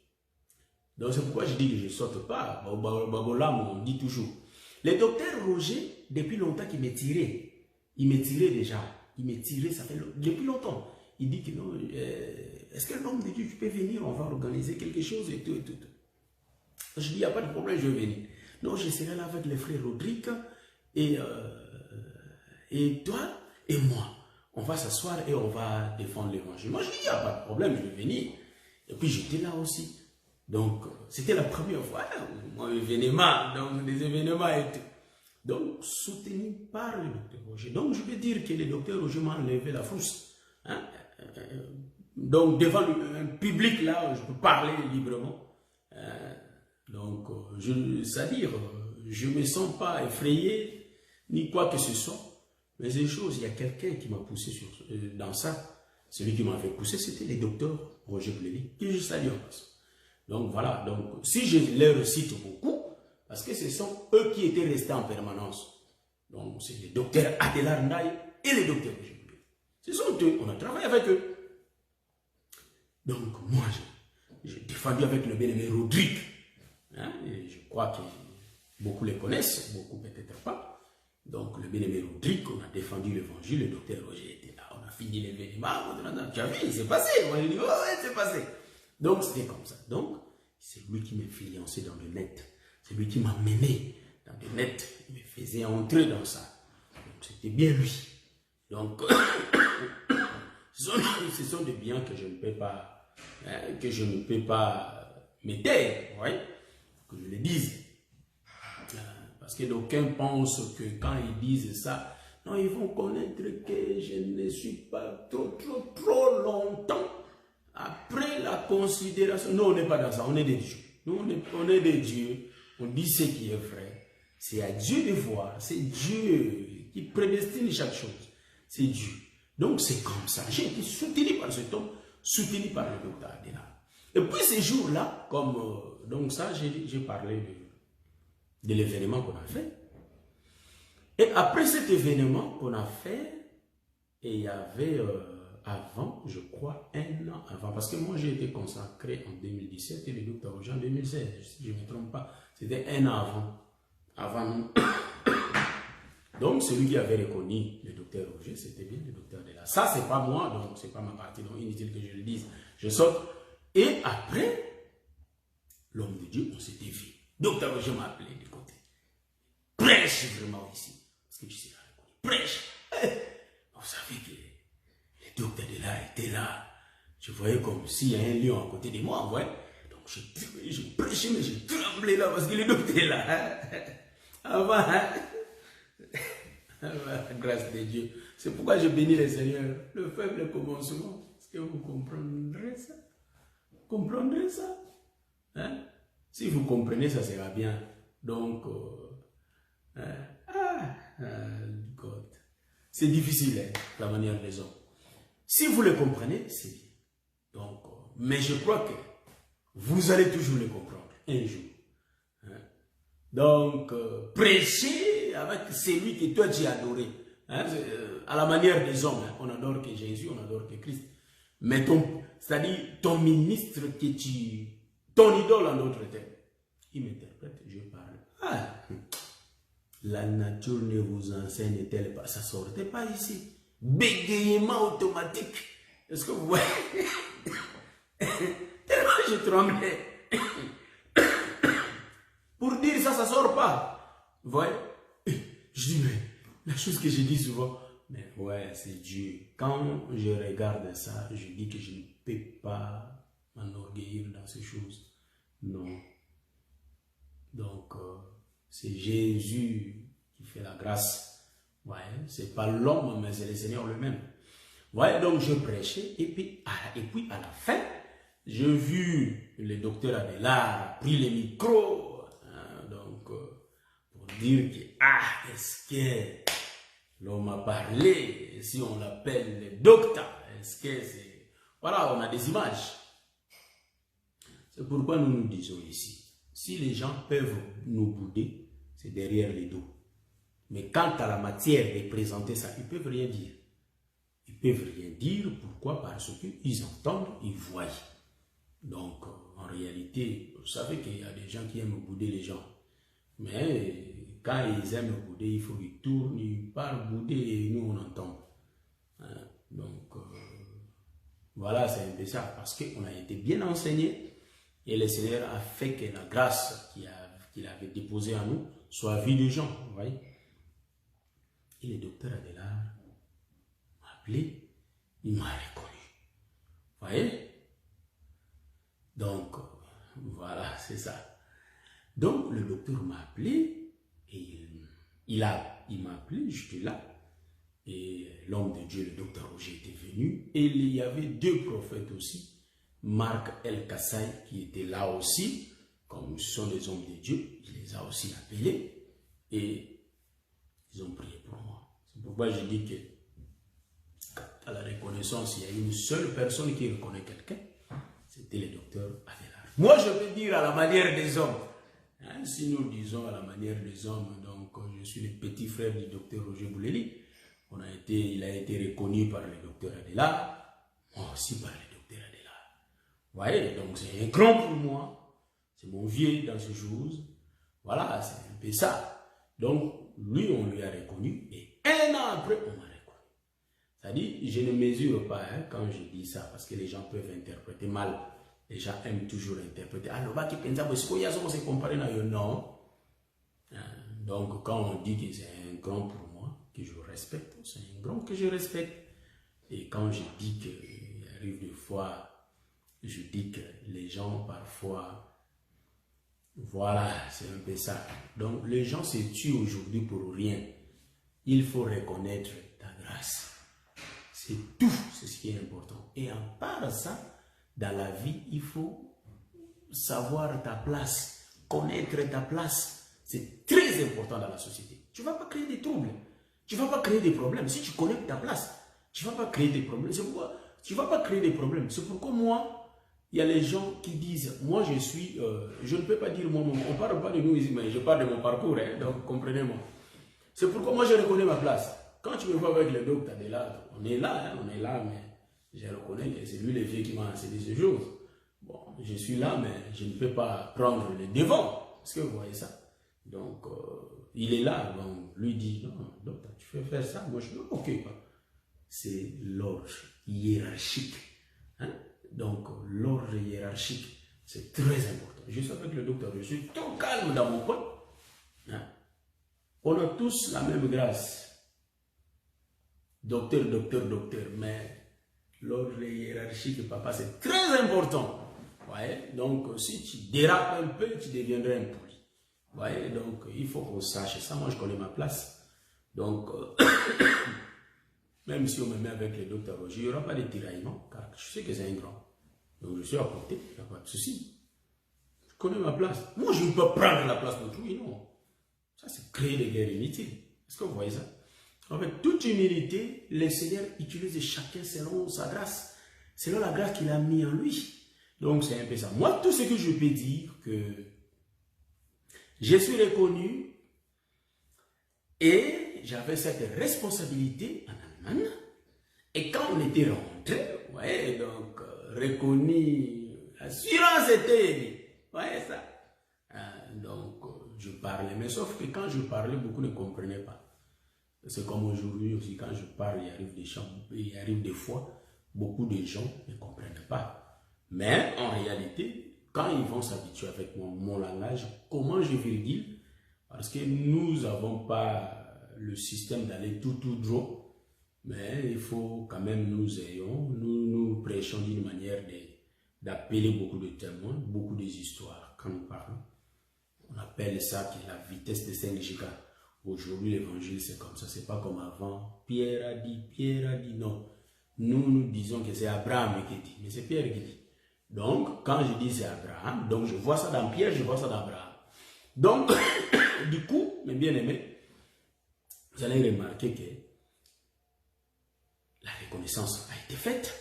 Donc c'est pourquoi je dis que je ne saute pas. On dit toujours. Le docteur Roger, depuis longtemps qu'il m'est tiré. Il m'est tiré déjà. Il m'est tiré, ça fait depuis longtemps. Il dit que non, est-ce que l'homme de Dieu, tu peux venir, on va organiser quelque chose et tout. Je dis, il n'y a pas de problème, je vais venir. Non, je serai là avec les frères Rodrigue et toi et moi. On va s'asseoir et on va défendre l'évangile. Moi, je dis, il n'y a pas de problème, je vais venir. Et puis j'étais là aussi. Donc, c'était la première fois, mon événement, donc des événements et tout. Donc, soutenu par le docteur Roger. Donc, je peux dire que le docteur Roger m'a enlevé la frousse. Donc, devant un public là, je peux parler librement. Donc, c'est-à-dire, je ne me sens pas effrayé, ni quoi que ce soit. Mais ces choses, il y a quelqu'un qui m'a poussé dans ça. Celui qui m'avait poussé, c'était le docteur Roger Bouleli, que je salue en passant. Donc voilà, donc si je les recite beaucoup, parce que ce sont eux qui étaient restés en permanence. Donc c'est le docteur Adélard Ndaye et le docteur Roger Boubé. Ce sont eux, on a travaillé avec eux. Donc moi, j'ai défendu avec le bien-aimé Rodrigue. Hein, et je crois que beaucoup les connaissent, beaucoup peut-être pas. Donc le bien-aimé Rodrigue, on a défendu l'évangile, le docteur Roger était là, on a fini l'événement, tu as vu, c'est passé. Moi j'ai dit, oh ouais, c'est passé. Donc c'était comme ça. Donc c'est lui qui m'influençait dans le net. C'est lui qui m'a mené dans le net. Il me faisait entrer dans ça. C'était bien lui. Donc ce sont des biens que je ne peux pas, me taire, ouais, que je le dise. Parce que d'aucuns pensent que quand ils disent ça, non, ils vont connaître que je ne suis pas trop longtemps après la considération. Non, on n'est pas dans ça, on est des dieux. Nous, on est des dieux, on dit ce qui est vrai. C'est à Dieu de voir, c'est Dieu qui prédestine chaque chose. C'est Dieu. Donc c'est comme ça. J'ai été soutenu par cet homme, soutenu par le docteur Adélard. Et puis ces jours-là, comme donc ça, j'ai parlé de l'événement qu'on a fait. Et après cet événement qu'on a fait, et il y avait avant, je crois, un an avant, parce que moi j'ai été consacré en 2017 et le docteur Roger en 2016, si je ne me trompe pas, c'était un an avant nous. Donc celui qui avait reconnu le docteur Roger, c'était bien le docteur Adélard. Ça, c'est pas moi, donc c'est pas ma partie, donc inutile que je le dise. Je saute. Et après, l'homme de Dieu, on s'était vu. Docteur Roger m'a appelé du côté. Prêche vraiment ici. Parce que tu sais, prêche. Vous savez que le docteur Adélard était là. Je voyais comme s'il y a un lion à côté de moi, ouais. Donc je prêchais, mais je tremblais là parce que le docteur est là. Avant, hein? La grâce de Dieu. C'est pourquoi je bénis le Seigneur. Le faible commencement. Est-ce que vous comprendrez ça? Vous comprendrez ça? Hein? Si vous comprenez, ça sera bien. Donc, God. C'est difficile, hein, la manière des hommes. Si vous le comprenez, c'est bien. Donc, mais je crois que vous allez toujours le comprendre un jour. Hein? Donc, prêchez avec celui que toi tu as adoré. Hein? À la manière des hommes, hein? On adore que Jésus, on adore que Christ. Mais c'est-à-dire ton ministre ton idole en d'autres termes, il m'interprète, je parle. Ah, la nature ne vous enseigne-t-elle pas? Ça ne sortait pas ici. Bégayement automatique. Est-ce que vous voyez? Tellement je tremblais. Pour dire ça, ça ne sort pas. Vous voyez? Je dis, mais la chose que je dis souvent, mais ouais, c'est Dieu. Quand je regarde ça, je dis que je ne peux pas m'enorgueillir dans ces choses. Non. Donc, c'est Jésus qui fait la grâce. Ouais, c'est pas l'homme, mais c'est le Seigneur lui-même. Ouais, donc je prêchais, et puis à la fin, j'ai vu le docteur Adélard pris le micro, hein, donc, pour dire que, est-ce que l'homme a parlé, si on l'appelle le docteur, est-ce que c'est... Voilà, on a des images. C'est pourquoi nous nous disons ici, si les gens peuvent nous bouder, c'est derrière les dos. Mais quant à la matière de présenter ça, ils ne peuvent rien dire. Ils ne peuvent rien dire, pourquoi? Parce qu'ils entendent, ils voient. Donc, en réalité, vous savez qu'il y a des gens qui aiment bouder les gens. Mais quand ils aiment bouder, il faut qu'ils tournent, ils parlent bouder et nous on entend. Hein? Donc, voilà, c'est un peu ça. Parce qu'on a été bien enseigné. Et le Seigneur a fait que la grâce qu'il avait déposée en nous soit vue des gens. Vous voyez? Et le docteur Adélard m'a appelé, il m'a reconnu. Vous voyez? Donc, voilà, c'est ça. Donc, le docteur m'a appelé et il m'a appelé, j'étais là. Et l'homme de Dieu, le docteur Roger, était venu. Et il y avait deux prophètes aussi. Marc El Kassai qui était là aussi, comme ce sont des hommes de Dieu, il les a aussi appelés et ils ont prié pour moi. C'est pourquoi je dis que à la reconnaissance, il y a une seule personne qui reconnaît quelqu'un, c'était le docteur Adélard. Moi, je peux dire à la manière des hommes. Hein, si nous disons à la manière des hommes, donc je suis le petit frère du docteur Roger Bouleli. Il a été reconnu par le docteur Adela, moi aussi par le docteur Adela. Vous voyez, donc c'est un grand pour moi. C'est mon vieux dans ces choses. Voilà, c'est un peu ça. Donc, lui, on lui a reconnu et un an après, on m'a reconnu. C'est-à-dire, je ne mesure pas quand je dis ça parce que les gens peuvent interpréter mal. Les gens aiment toujours interpréter. Ah, le qui pense que c'est comparé à non. Donc, quand on dit que c'est un grand pour moi, que je respecte, c'est un grand que je respecte. Et quand je dis qu'il arrive des fois, je dis que les gens parfois, voilà, c'est un peu ça. Donc, les gens se tuent aujourd'hui pour rien. Il faut reconnaître ta grâce. C'est tout, c'est ce qui est important. Et en part de ça, dans la vie, il faut savoir ta place, connaître ta place. C'est très important dans la société. Tu ne vas pas créer des troubles. Tu ne vas pas créer des problèmes. Si tu connais ta place, tu ne vas pas créer des problèmes. C'est pourquoi tu ne vas pas créer des problèmes. C'est pourquoi moi, il y a les gens qui disent, moi je suis, je ne peux pas dire moi, on ne parle pas de nous ici, mais je parle de mon parcours, hein, donc comprenez-moi. C'est pourquoi moi je reconnais ma place. Quand tu me vois avec le docteur Adela, on est là, mais je reconnais que c'est lui le vieux qui m'a enseigné ces choses. Bon, je suis là, mais je ne peux pas prendre le devant. Est-ce que vous voyez ça? Donc, il est là, donc lui dit, non, docteur, tu peux faire ça? Moi, je dis, ok. C'est l'ordre hiérarchique. Hein? Donc, l'ordre hiérarchique, c'est très important. Je suis avec le docteur, je suis tout calme dans mon coin. Hein? On a tous la même grâce. Docteur, mais l'ordre hiérarchique, papa, c'est très important. Ouais? Donc, si tu dérapes un peu, tu deviendrais impoli. Ouais? Donc, il faut qu'on sache ça. Moi, je connais ma place. Donc, même si on me met avec le docteur Roger, il n'y aura pas de tiraillement, car je sais que c'est un grand. Donc, je suis à côté, il n'y a pas de souci. Je connais ma place. Moi, je ne peux pas prendre la place d'autrui, non. Ça, c'est créer des guerres inutiles. Est-ce que vous voyez ça? En fait, toute humilité, le Seigneur utilise chacun selon sa grâce, selon la grâce qu'il a mis en lui. Donc, c'est un peu ça. Moi, tout ce que je peux dire, que je suis reconnu et j'avais cette responsabilité en Allemagne. Et quand on était rentré, ouais, donc, reconnu, l'assurance était, ouais, ça. Donc, je parlais, mais sauf que quand je parlais, beaucoup ne comprenaient pas. C'est comme aujourd'hui aussi, quand je parle, il arrive des fois, beaucoup de gens ne comprennent pas. Mais en réalité, quand ils vont s'habituer avec mon langage, comment je virgule? Parce que nous n'avons pas le système d'aller tout droit, mais il faut quand même nous prêchons d'une manière d'appeler beaucoup de témoins, beaucoup des histoires quand nous parlons. On appelle ça qui est la vitesse de 5 gigas. Aujourd'hui, l'évangile, c'est comme ça. C'est pas comme avant. Pierre a dit, non. Nous disons que c'est Abraham qui dit, mais c'est Pierre qui dit. Donc, quand je dis c'est Abraham, donc je vois ça dans Pierre, je vois ça dans Abraham. Donc, du coup, mes bien-aimés, vous allez remarquer que la reconnaissance a été faite.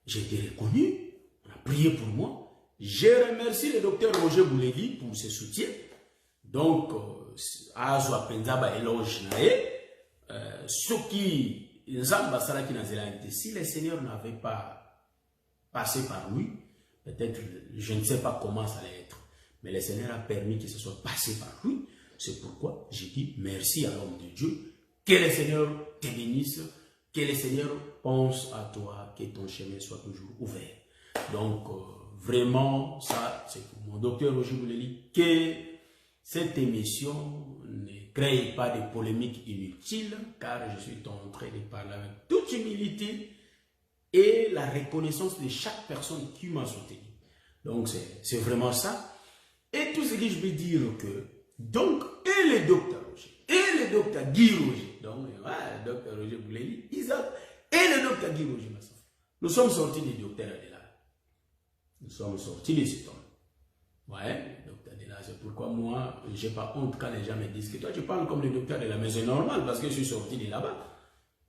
J'ai été reconnu. On a prié pour moi. Je remercie le docteur Roger Bouleli pour ses soutiens. Donc, si le Seigneur n'avait pas passé par lui, peut-être, je ne sais pas comment ça allait être, mais le Seigneur a permis que ce soit passé par lui. C'est pourquoi j'ai dit merci à l'homme de Dieu. Que le Seigneur te bénisse, que le Seigneur pense à toi, que ton chemin soit toujours ouvert. Donc, vraiment, ça, c'est pour mon docteur Roger Bouleli, que cette émission ne crée pas de polémiques inutiles, car je suis en train de parler avec toute humilité et la reconnaissance de chaque personne qui m'a soutenu. Donc, c'est vraiment ça. Et tout ce que je veux dire que, donc, et le docteur Roger, et le docteur Guy Roger, donc, le docteur Roger Bouleli, Isaac, et le docteur Guy Roger Massouf, nous sommes sortis du docteur Adela. Nous sommes sortis de cet homme. Ouais, le docteur Adela, c'est pourquoi moi, je n'ai pas honte quand les gens me disent que toi, tu parles comme le docteur Adela, mais c'est normal parce que je suis sorti de là-bas.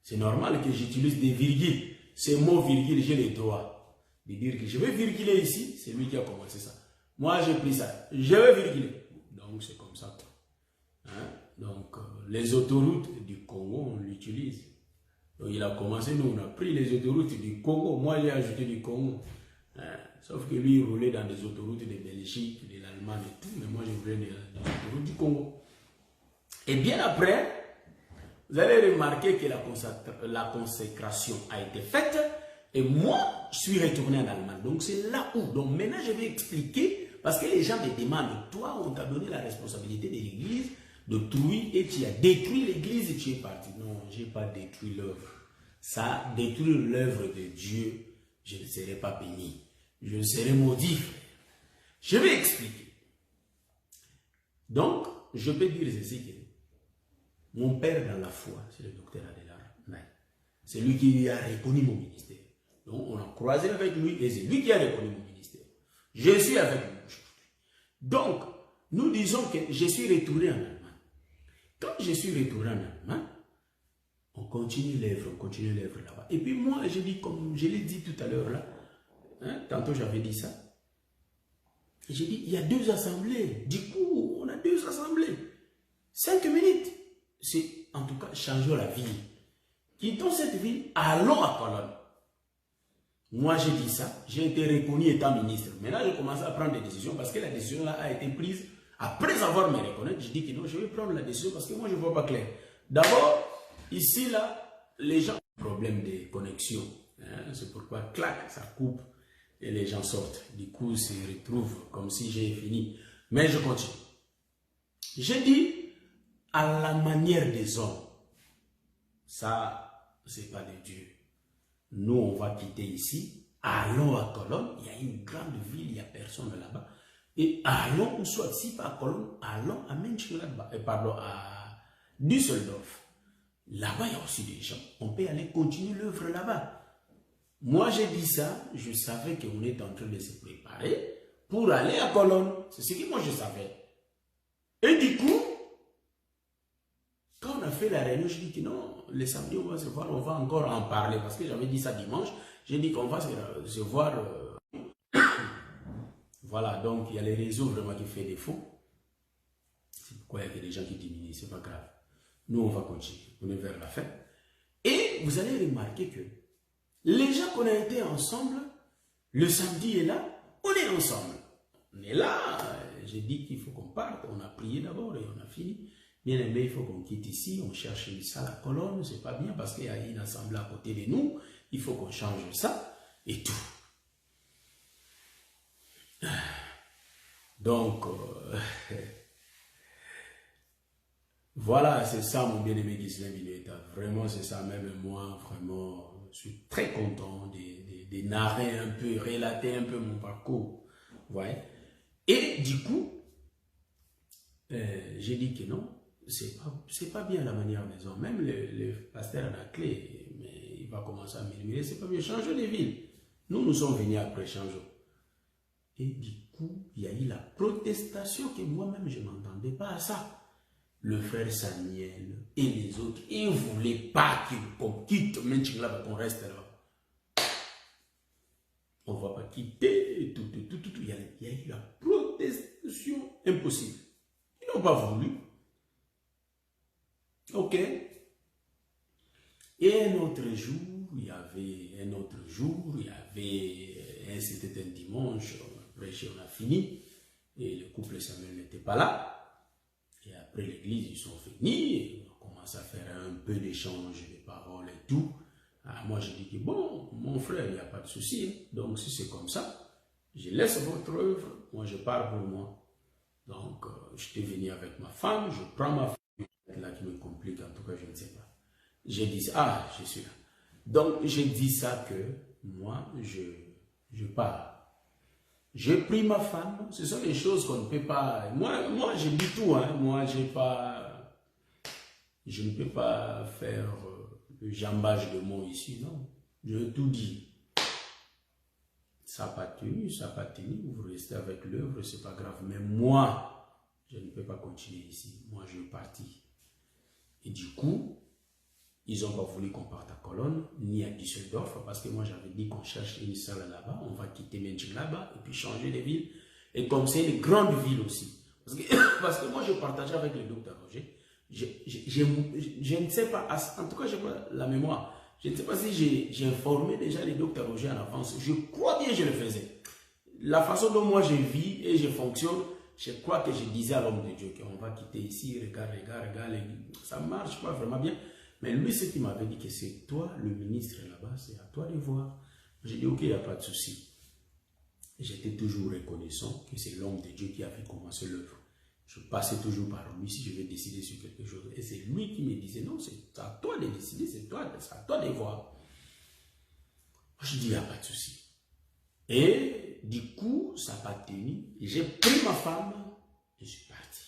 C'est normal que j'utilise des virgules. Ces mots virgules, j'ai les droits. de dire que je vais virguler ici, c'est lui qui a commencé ça. Moi, j'ai pris ça, je vais virguler. Donc, c'est comme ça. Hein? Donc, les autoroutes du Congo, on l'utilise. Donc, il a commencé, nous, on a pris les autoroutes du Congo. Moi, j'ai ajouté du Congo. Hein? Sauf que lui, il roulait dans des autoroutes de Belgique, de l'Allemagne et tout. Mais moi, je roulais dans des autoroutes du Congo. Et bien après, vous allez remarquer que la consécration a été faite. Et moi, je suis retourné en Allemagne. Donc, c'est là où. Donc, maintenant, je vais expliquer. Parce que les gens me demandent, toi, on t'a donné la responsabilité de l'église, de détruire, et tu as détruit l'église et tu es parti. Non, je n'ai pas détruit l'œuvre. Ça, détruire l'œuvre de Dieu, je ne serai pas béni. Je serai maudit. Je vais expliquer. Donc, je peux dire ceci que mon père dans la foi, c'est le docteur Adélar Naï. C'est lui qui a reconnu mon ministère. Donc, on a croisé avec lui et c'est lui qui a reconnu mon ministère. Je suis avec lui. Donc, nous disons que je suis retourné en Allemagne. Quand je suis retourné en Allemagne, on continue l'œuvre là-bas. Et puis moi, je dis, comme je l'ai dit tout à l'heure là, hein, tantôt j'avais dit ça, j'ai dit, il y a 2 assemblées. Du coup, on a 2 assemblées. 5 minutes. C'est en tout cas, changeons la ville. Quittons cette ville, allons à Cologne. Moi, j'ai dit ça, j'ai été reconnu étant ministre. Maintenant, je commence à prendre des décisions parce que la décision là a été prise après avoir me reconnaître. Je dis que non, je vais prendre la décision parce que moi, je ne vois pas clair. D'abord, ici, là, les gens ont un problème de connexion. Hein, c'est pourquoi, clac, ça coupe et les gens sortent. Du coup, ils se retrouvent comme si j'ai fini. Mais je continue. J'ai dit, à la manière des hommes, ça, c'est pas de Dieu. Nous, on va quitter ici, allons à Cologne, il y a une grande ville, il n'y a personne là-bas. Et allons, ou soit si pas à Cologne, allons à Mönchengladbach, pardon, à Düsseldorf. Là-bas, il y a aussi des gens. On peut aller continuer l'œuvre là-bas. Moi, j'ai dit ça, je savais qu'on est en train de se préparer pour aller à Cologne. C'est ce que moi, je savais. Et du coup, quand on a fait la réunion, je dis que non, le samedi, on va se voir, on va encore en parler. Parce que j'avais dit ça dimanche. J'ai dit qu'on va se voir. Voilà, donc il y a les réseaux vraiment qui font défaut. C'est pourquoi il y a des gens qui diminuent, c'est pas grave. Nous, on va continuer. On est vers la fin. Et vous allez remarquer que les gens qu'on a été ensemble, le samedi est là, on est ensemble. On est là, j'ai dit qu'il faut qu'on parte. On a prié d'abord et on a fini. Bien aimé, il faut qu'on quitte ici, on cherche une salle à Cologne, c'est pas bien parce qu'il y a une assemblée à côté de nous, il faut qu'on change ça et tout. Donc, voilà, c'est ça mon bien-aimé Ghislain Binueta. Vraiment, c'est ça, même moi, vraiment, je suis très content de narrer un peu, relater un peu mon parcours. Vous voyez? Et du coup, j'ai dit que non. C'est pas bien la manière des hommes. Même le pasteur a la clé, mais il va commencer à murmurer, c'est pas bien, changeons de ville. Nous sommes venus après, changeons. Et du coup, il y a eu la protestation que moi-même, je n'entendais pas à ça. Le frère Samuel et les autres, ils ne voulaient pas qu'on quitte Mönchengladbach, qu'on reste là. On ne va pas quitter, tout. Il y a eu la protestation impossible. Ils n'ont pas voulu. Ok. Et un autre jour, c'était un dimanche, on a fini, et le couple Samuel n'était pas là. Et après l'église, ils sont venus, et on a commencé à faire un peu d'échange de paroles et tout. Alors moi, je dis que bon, mon frère, il n'y a pas de souci. Donc, si c'est comme ça, je laisse votre œuvre, moi je pars pour moi. Donc, j'étais venu avec ma femme, je prends ma femme. Là qui me complique, en tout cas, je ne sais pas. J'ai dit ça, ah, je suis là. Donc, j'ai dit ça que moi, je pars. J'ai pris ma femme, ce sont des choses qu'on ne peut pas. Moi je dis tout, hein. Moi, je ne peux pas faire le jambage de mots ici, non. Je tout dis. Ça n'a pas tenu, vous restez avec l'œuvre, c'est pas grave. Mais moi, je ne peux pas continuer ici. Moi, je suis parti. Et du coup, Ils n'ont pas voulu qu'on parte à Cologne, ni à Düsseldorf, parce que moi j'avais dit qu'on cherche une salle là-bas, on va quitter Mönchengladbach et puis changer de ville. Et comme c'est une grande ville aussi. Parce que moi je partageais avec le docteur Roger, je ne sais pas, en tout cas je n'ai pas la mémoire, je ne sais pas si j'ai informé déjà le docteur Roger en avance, je crois bien que je le faisais. La façon dont moi je vis et je fonctionne, je crois que je disais à l'homme de Dieu qu'on va quitter ici, regarde, ça ne marche pas vraiment bien. Mais lui, ce qu'il m'avait dit, que c'est toi, le ministre là-bas, c'est à toi de voir. J'ai dit, ok, il n'y a pas de souci. J'étais toujours reconnaissant que c'est l'homme de Dieu qui avait commencé l'œuvre. Je passais toujours par lui si je vais décider sur quelque chose. Et c'est lui qui me disait, non, c'est à toi de décider, c'est à toi de voir. Je dis, il n'y a pas de souci. Et du coup, ça n'a pas tenu. J'ai pris ma femme et je suis parti.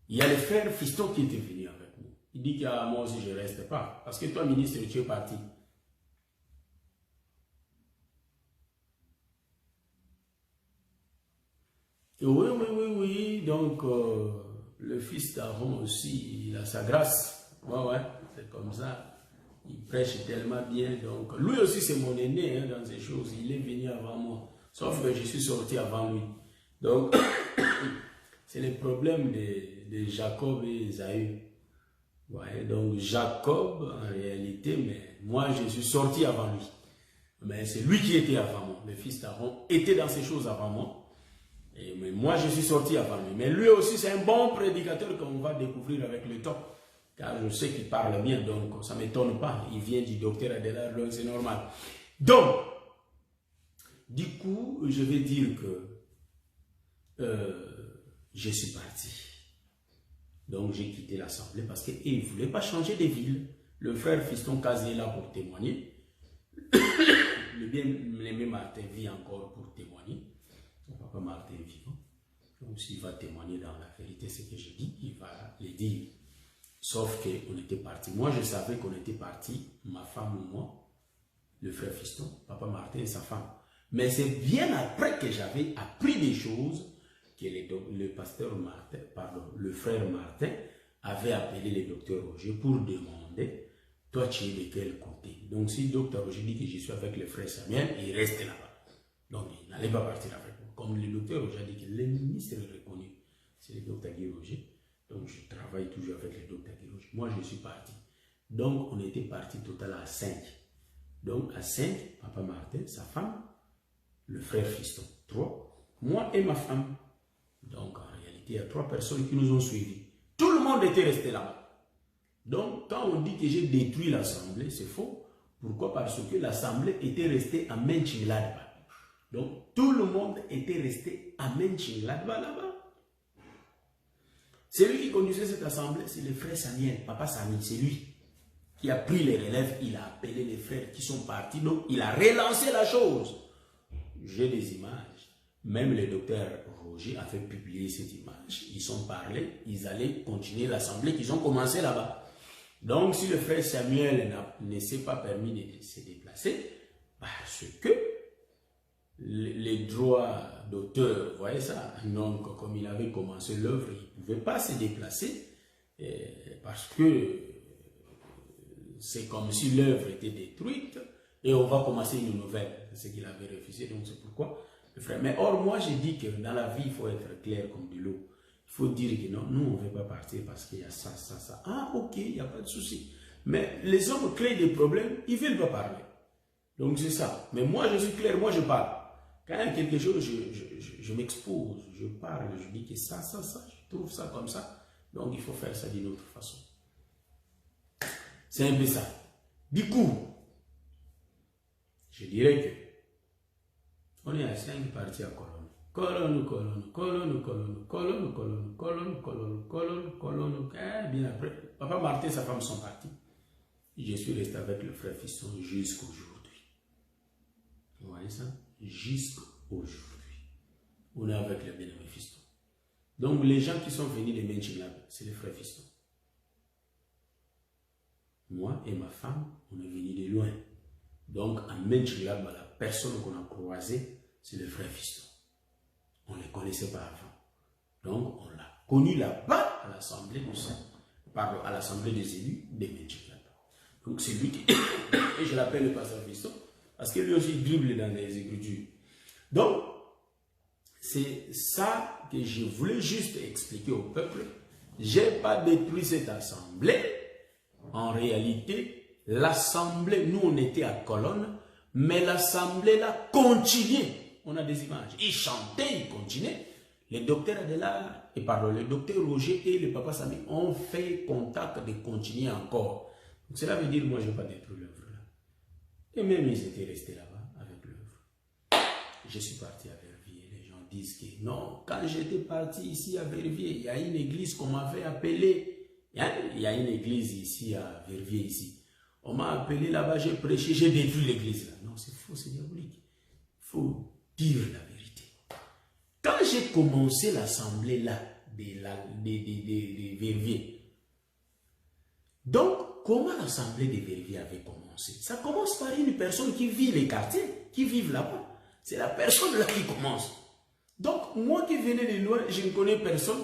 Il y a le frère Fiston qui était venu avec nous. Il dit que moi aussi je ne reste pas. Parce que toi, ministre, tu es parti. Et oui. Donc, le fils d'Aaron aussi, il a sa grâce. Ouais, c'est comme ça. Il prêche tellement bien. Donc, lui aussi, c'est mon aîné hein, dans ces choses. Il est venu avant moi. Sauf que je suis sorti avant lui. Donc, c'est le problème de Jacob et Esaü. Ouais, donc Jacob, en réalité, mais moi je suis sorti avant lui. Mais c'est lui qui était avant moi. Le fils d'Aaron était dans ces choses avant moi. Mais moi je suis sorti avant lui. Mais lui aussi c'est un bon prédicateur qu'on va découvrir avec le temps. Car je sais qu'il parle bien, donc ça ne m'étonne pas. Il vient du docteur Adelaire, donc c'est normal. Donc, du coup, je vais dire que je suis parti. Donc, j'ai quitté l'Assemblée parce qu'il ne voulait pas changer de ville. Le frère Fiston Kazi est là pour témoigner. Le bien-aimé Martin vit encore pour témoigner. Son papa Martin est vivant. Donc, s'il va témoigner dans la vérité, ce que je dis, il va le dire. Sauf qu'on était parti. Moi, je savais qu'on était parti, ma femme ou moi, le frère Fiston, papa Martin et sa femme. Mais c'est bien après que j'avais appris des choses que le pasteur Martin, pardon, le frère Martin avait appelé le docteur Roger pour demander, toi tu es de quel côté? Donc si le docteur Roger dit que je suis avec le frère Samuel, il reste là-bas. Donc il n'allait pas partir avec moi. Comme le docteur Roger a dit que le ministre est reconnu, c'est le docteur Guy Roger. Donc je travaille toujours avec le docteur Guy Roger. Moi je suis parti. Donc on était parti total à 5. Donc à 5, papa Martin, sa femme, le frère Fiston, 3, moi et ma femme. Donc, en réalité, il y a 3 personnes qui nous ont suivis. Tout le monde était resté là-bas. Donc, quand on dit que j'ai détruit l'Assemblée, c'est faux. Pourquoi? Parce que l'Assemblée était restée à Mönchengladbach. Donc, tout le monde était resté à Mönchengladbach là-bas. Celui qui conduisait cette Assemblée, c'est le frère Samuel, papa Samuel, c'est lui qui a pris les relèves. Il a appelé les frères qui sont partis. Donc, il a relancé la chose. J'ai des images. Même le docteur Roger a fait publier cette image. Ils sont parlé, ils allaient continuer l'assemblée qu'ils ont commencé là-bas. Donc, si le frère Samuel ne s'est pas permis de se déplacer, parce que les droits d'auteur, vous voyez ça, donc comme il avait commencé l'œuvre, il ne pouvait pas se déplacer parce que c'est comme si l'œuvre était détruite et on va commencer une nouvelle. C'est ce qu'il avait refusé, donc c'est pourquoi le frère. Mais or, moi, j'ai dit que dans la vie, il faut être clair comme de l'eau. Il faut dire que non, nous, on ne veut pas partir parce qu'il y a ça, ça, ça. Ah, ok, il n'y a pas de souci. Mais les hommes créent des problèmes, ils ne veulent pas parler. Donc, c'est ça. Mais moi, je suis clair, moi, je parle. Quand il y a quelque chose, je m'expose, je parle, je dis que ça, ça, ça, je trouve ça comme ça. Donc, il faut faire ça d'une autre façon. C'est un peu ça. Du coup, je dirais que on est à 5 parties à Cologne. Cologne. Bien après, papa Martin et sa femme sont partis. Je suis resté avec le frère Fiston jusqu'aujourd'hui. Vous voyez ça? Jusqu'aujourd'hui. On est avec le bien-aimé Fiston. Donc les gens qui sont venus de Mönchengladbach, c'est le frère Fiston. Moi et ma femme, on est venus de loin. Donc, en Mönchengladbach, la personne qu'on a croisée, c'est le frère Fiston. On ne les connaissait pas avant. Donc, on l'a connu là-bas, à l'Assemblée du Saint, pardon, à l'Assemblée des élus de Mönchengladbach. Donc c'est lui qui... Et je l'appelle le pasteur Fiston, parce que lui aussi dribble dans les Écritures. Donc, c'est ça que je voulais juste expliquer au peuple. Je n'ai pas détruit cette assemblée. En réalité, l'assemblée, nous on était à Colonne, mais l'assemblée là continuait. On a des images. Ils chantaient, ils continuaient. Le docteur Adela, et pardon, le docteur Roger et le papa Samy ont fait contact de continuer encore. Donc cela veut dire, moi je n'ai pas détruit l'œuvre là. Et même ils étaient restés là-bas avec l'œuvre. Je suis parti à Verviers. Les gens disent que non, quand j'étais parti ici à Verviers, il y a une église qu'on m'avait appelée. Il y a une église ici à Verviers ici. On m'a appelé là-bas, j'ai prêché, j'ai détruit l'église là. Non, c'est faux, c'est diabolique. Il faut dire la vérité. Quand j'ai commencé l'assemblée là, de Verviers, donc comment l'assemblée de Verviers avait commencé? Ça commence par une personne qui vit les quartiers, qui vit là-bas. C'est la personne là qui commence. Donc moi qui venais de loin, je ne connais personne,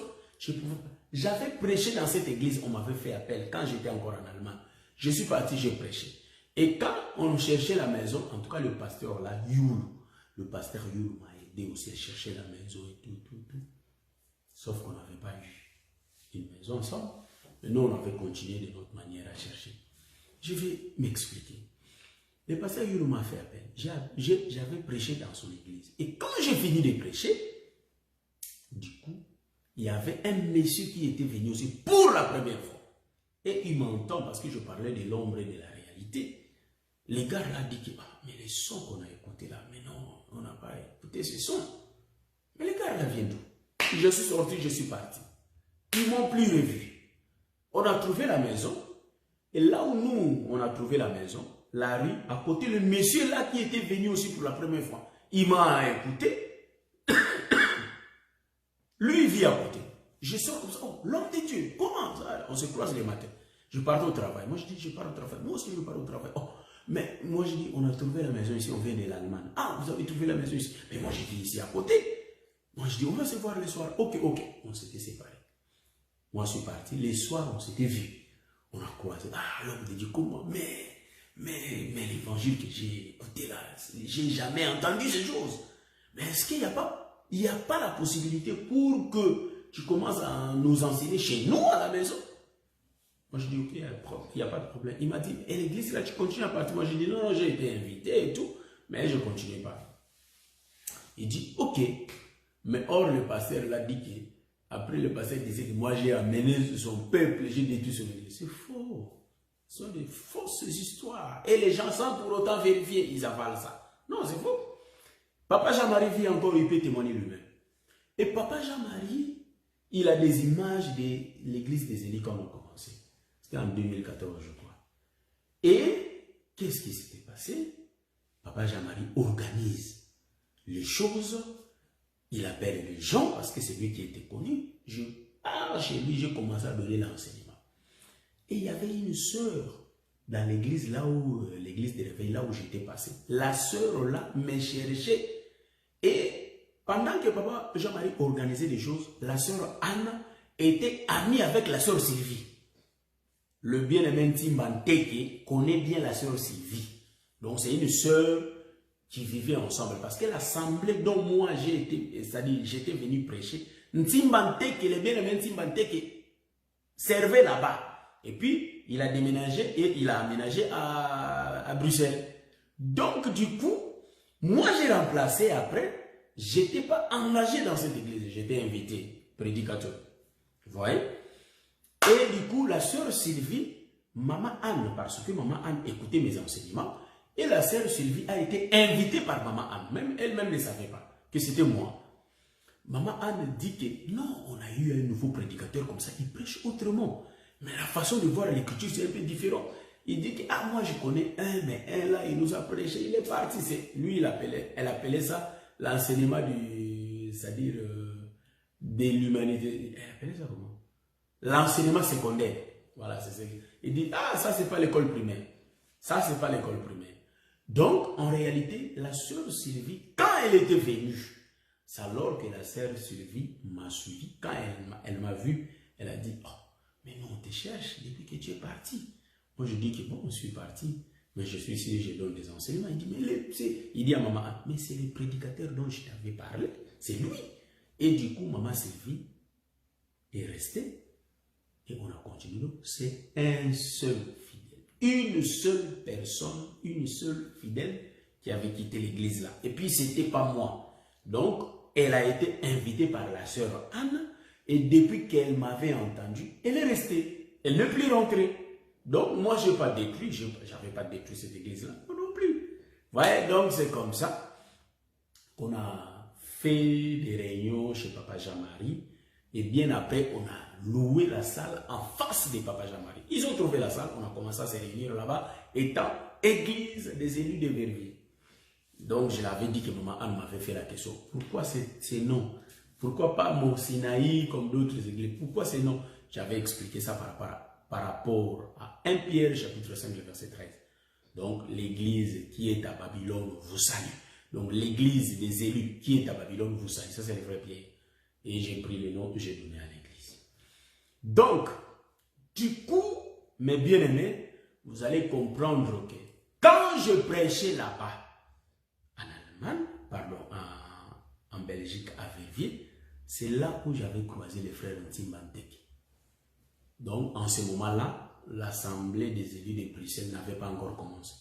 j'avais prêché dans cette église, on m'avait fait appel quand j'étais encore en Allemagne. Je suis parti, j'ai prêché. Et quand on cherchait la maison, en tout cas le pasteur là, Youl, le pasteur Youl m'a aidé aussi à chercher la maison et tout. Sauf qu'on n'avait pas eu une maison ensemble. Mais nous, on avait continué de notre manière à chercher. Je vais m'expliquer. Le pasteur Youl m'a fait appel. J'avais prêché dans son église. Et quand j'ai fini de prêcher, du coup, il y avait un monsieur qui était venu aussi pour la première fois. Et il m'entend parce que je parlais de l'ombre et de la réalité. Les gars là dit que mais les sons qu'on a écoutés là, mais non, on n'a pas écouté ces sons. Mais les gars là viennent d'où? Je suis sorti, je suis parti. Ils m'ont plus revu. On a trouvé la maison. Et là où nous, on a trouvé la maison, la rue, à côté, le monsieur là qui était venu aussi pour la première fois, il m'a écouté. Lui, il vit à côté. Je sors comme ça, oh, l'homme de Dieu, comment ça? On se croise les matins. Je pars au travail. Moi, je dis, je pars au travail. Moi aussi, je pars au travail. Oh, mais moi, je dis, on a trouvé la maison ici, on vient de l'Allemagne. Ah, vous avez trouvé la maison ici. Mais moi, j'étais ici à côté. Moi, je dis, on va se voir le soir. Ok. On s'était séparés. Moi, je suis parti. Les soirs, on s'était vus. On a croisé. Ah, l'homme de Dieu, comment? Mais l'évangile que j'ai écouté là, j'ai jamais entendu ces choses. Mais est-ce qu'il n'y a pas, la possibilité pour que tu commences à nous enseigner chez nous à la maison? Moi, je dis, ok, il n'y a pas de problème. Il m'a dit, et l'église là, tu continues à partir? Moi, je dis, non, j'ai été invité et tout, mais je ne continue pas. Il dit, ok, mais or, le pasteur l'a dit que, après le pasteur disait que moi, j'ai amené son peuple, j'ai détruit son église. C'est faux. Ce sont des fausses histoires. Et les gens, sans pour autant vérifier, ils avalent ça. Non, c'est faux. Papa Jean-Marie vit encore, il peut témoigner lui-même. Et Papa Jean-Marie, il a des images de l'église des Zénith quand on a commencé. C'était en 2014, je crois. Et qu'est-ce qui s'était passé? Papa Jean-Marie organise les choses. Il appelle les gens parce que c'est lui qui était connu. Je pars chez lui, j'ai commencé à donner l'enseignement. Et il y avait une sœur dans l'église là où, l'église de réveil, là où j'étais passé. La sœur là me cherchait. Et pendant que Papa Jean-Marie organisait des choses, la sœur Anne était amie avec la sœur Sylvie. Le bien-aimé Timbanteke connaît bien la sœur Sylvie. Donc c'est une sœur qui vivait ensemble. Parce que l'assemblée dont moi j'ai été, c'est-à-dire j'étais venu prêcher, Timbanteke, le bien-aimé Timbanteke, servait là-bas. Et puis, il a déménagé et il a aménagé à Bruxelles. Donc, du coup, moi, j'ai remplacé après. Je n'étais pas engagé dans cette église. J'étais invité, prédicateur. Vous voyez? Et du coup, la sœur Sylvie, Maman Anne, parce que Maman Anne écoutait mes enseignements, et la sœur Sylvie a été invitée par Maman Anne. Même elle-même ne savait pas que c'était moi. Maman Anne dit que non, on a eu un nouveau prédicateur comme ça, il prêche autrement. Mais la façon de voir l'écriture, c'est un peu différent. Il dit que, ah, moi je connais un, mais un là, il nous a prêché, il est parti. Lui, elle appelait ça l'enseignement du, c'est-à-dire, de l'humanité. Elle appelait ça comment? L'enseignement secondaire. Voilà, c'est ça. Il dit, ah, ça, c'est pas l'école primaire. Ça, c'est pas l'école primaire. Donc, en réalité, la sœur Sylvie, quand elle était venue, c'est alors que la sœur Sylvie m'a suivi. Quand elle m'a vu, elle a dit, oh, mais nous, on te cherche depuis que tu es parti. Moi, je dis que bon, je suis parti, mais je suis ici, je donne des enseignements. Il dit, mais il dit à maman, mais c'est le prédicateur dont je t'avais parlé, c'est lui. Et du coup, maman Sylvie est restée et on a continué. C'est un seul fidèle, une seule personne, une seule fidèle qui avait quitté l'église là. Et puis, c'était pas moi. Donc, elle a été invitée par la sœur Anne et depuis qu'elle m'avait entendu, elle est restée. Elle n'est plus rentrée. Donc, moi, je n'ai pas détruit, je n'avais pas détruit cette église-là, moi non plus. Vous voyez, donc c'est comme ça qu'on a fait des réunions chez Papa Jean-Marie. Et bien après, on a loué la salle en face de Papa Jean-Marie. Ils ont trouvé la salle, on a commencé à se réunir là-bas, étant église des élus de Verviers. Donc, je l'avais dit que maman Anne m'avait fait la question. Pourquoi c'est non? Pourquoi pas Mont Sinaï comme d'autres églises? Pourquoi c'est non? J'avais expliqué ça par rapport à 1 Pierre chapitre 5, verset 13. Donc, l'église qui est à Babylone vous salue. Donc, l'église des élus qui est à Babylone vous salue. Ça, c'est le vrai Pierre. Et j'ai pris le nom que j'ai donné à l'église. Donc, du coup, mes bien-aimés, vous allez comprendre que quand je prêchais là-bas, en Allemagne, pardon, en Belgique, à Verviers, c'est là où j'avais croisé les frères Ntimbantek. Donc, en ce moment-là, l'assemblée des élus de Bruxelles n'avait pas encore commencé.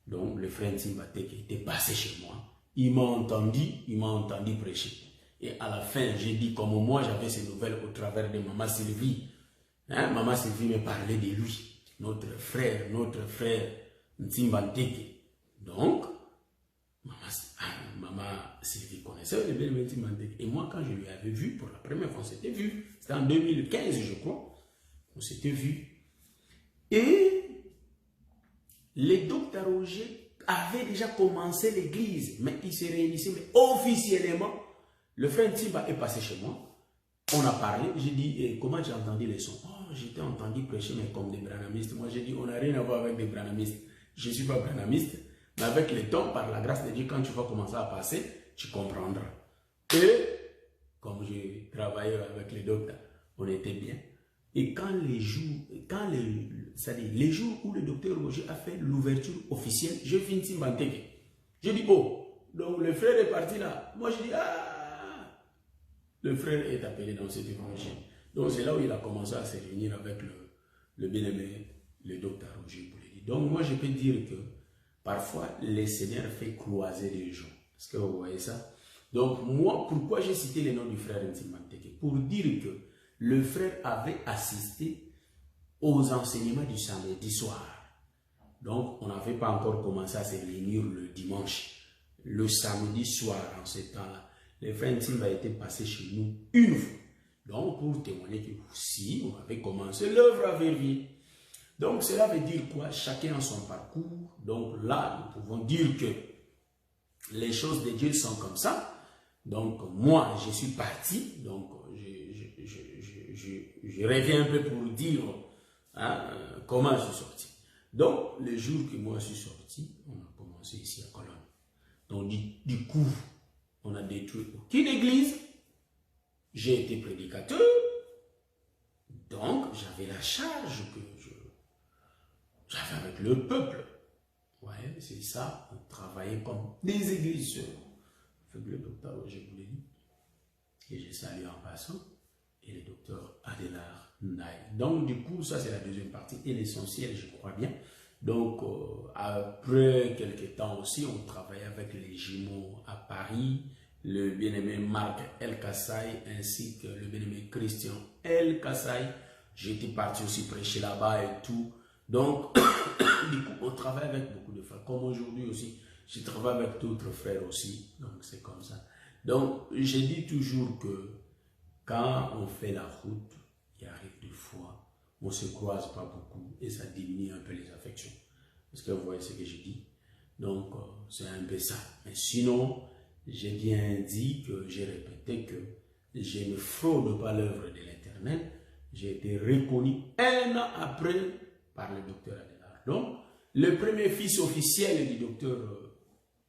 Donc, le frère Ntimbantek était passé chez moi. Il m'a entendu prêcher. Et à la fin, j'ai dit, comme moi, j'avais ces nouvelles au travers de Maman Sylvie. Hein, Maman Sylvie me parlait de lui, notre frère Ntimbantek. Donc, Maman Sylvie connaissait le bien Ntimbantek. Et moi, quand je lui avais vu, pour la première fois, on s'était vu. C'était en 2015, je crois. On s'était vu. Et les docteurs Roger avaient déjà commencé l'église, mais ils se réunissaient, mais officiellement. Le frère Ntimba est passé chez moi. On a parlé. J'ai dit, comment j'ai entendu les sons? Oh, j'étais entendu prêcher, mais comme des branamistes. Moi, j'ai dit, on n'a rien à voir avec des branamistes. Je ne suis pas branamiste. Mais avec le temps, par la grâce de Dieu, quand tu vas commencer à passer, tu comprendras. Et, comme j'ai travaillé avec les docteurs, on était bien. Et quand les jours où le docteur Roger a fait l'ouverture officielle, je finis Ntimbantek. Je dis, oh, donc le frère est parti là. Moi, je dis, ah, le frère est appelé dans cette évangile. Donc, c'est là où il a commencé à se réunir avec le bien-aimé, le docteur Roger Bouledi. Donc, moi, je peux dire que parfois, le Seigneur fait croiser les gens. Est-ce que vous voyez ça? Donc, moi, pourquoi j'ai cité le nom du frère Ntimbantek? Pour dire que le frère avait assisté aux enseignements du samedi soir. Donc, on n'avait pas encore commencé à se réunir le dimanche. Le samedi soir, en ce temps-là, le frère Ntimba était passé chez nous une fois. Donc, pour témoigner que si on avait commencé l'œuvre à Verviers. Donc, cela veut dire quoi? Chacun a son parcours. Donc là, nous pouvons dire que les choses de Dieu sont comme ça. Donc, moi, je suis parti. Donc, je reviens un peu pour dire hein, comment je suis sorti. Donc, le jour que moi je suis sorti, on a commencé ici à Cologne. Donc, du coup, on a détruit aucune église. J'ai été prédicateur. Donc, j'avais la charge que j'avais avec le peuple. Ouais, c'est ça. On travaillait comme des églises. Avec le docteur Roger Bouledi. Et je salue en passant. Et le docteur Adélard Ndaye. Donc, du coup, ça, c'est la deuxième partie. Et l'essentiel, je crois bien. Donc, après quelques temps aussi, on travaillait avec les jumeaux à Paris, le bien-aimé Marc El Kassai, ainsi que le bien-aimé Christian El Kassai. J'étais parti aussi prêcher là-bas et tout. Donc, du coup, on travaille avec beaucoup de frères. Comme aujourd'hui aussi, je travaille avec d'autres frères aussi. Donc, c'est comme ça. Donc, je dis toujours que quand on fait la route, il arrive des fois, on ne se croise pas beaucoup et ça diminue un peu les affections. Est-ce que vous voyez ce que je dis? Donc, c'est un peu ça. Mais sinon, j'ai bien dit que j'ai répété que je ne fraude pas l'œuvre de l'Éternel. J'ai été reconnu un an après par le docteur Adélard. Donc, le premier fils officiel du docteur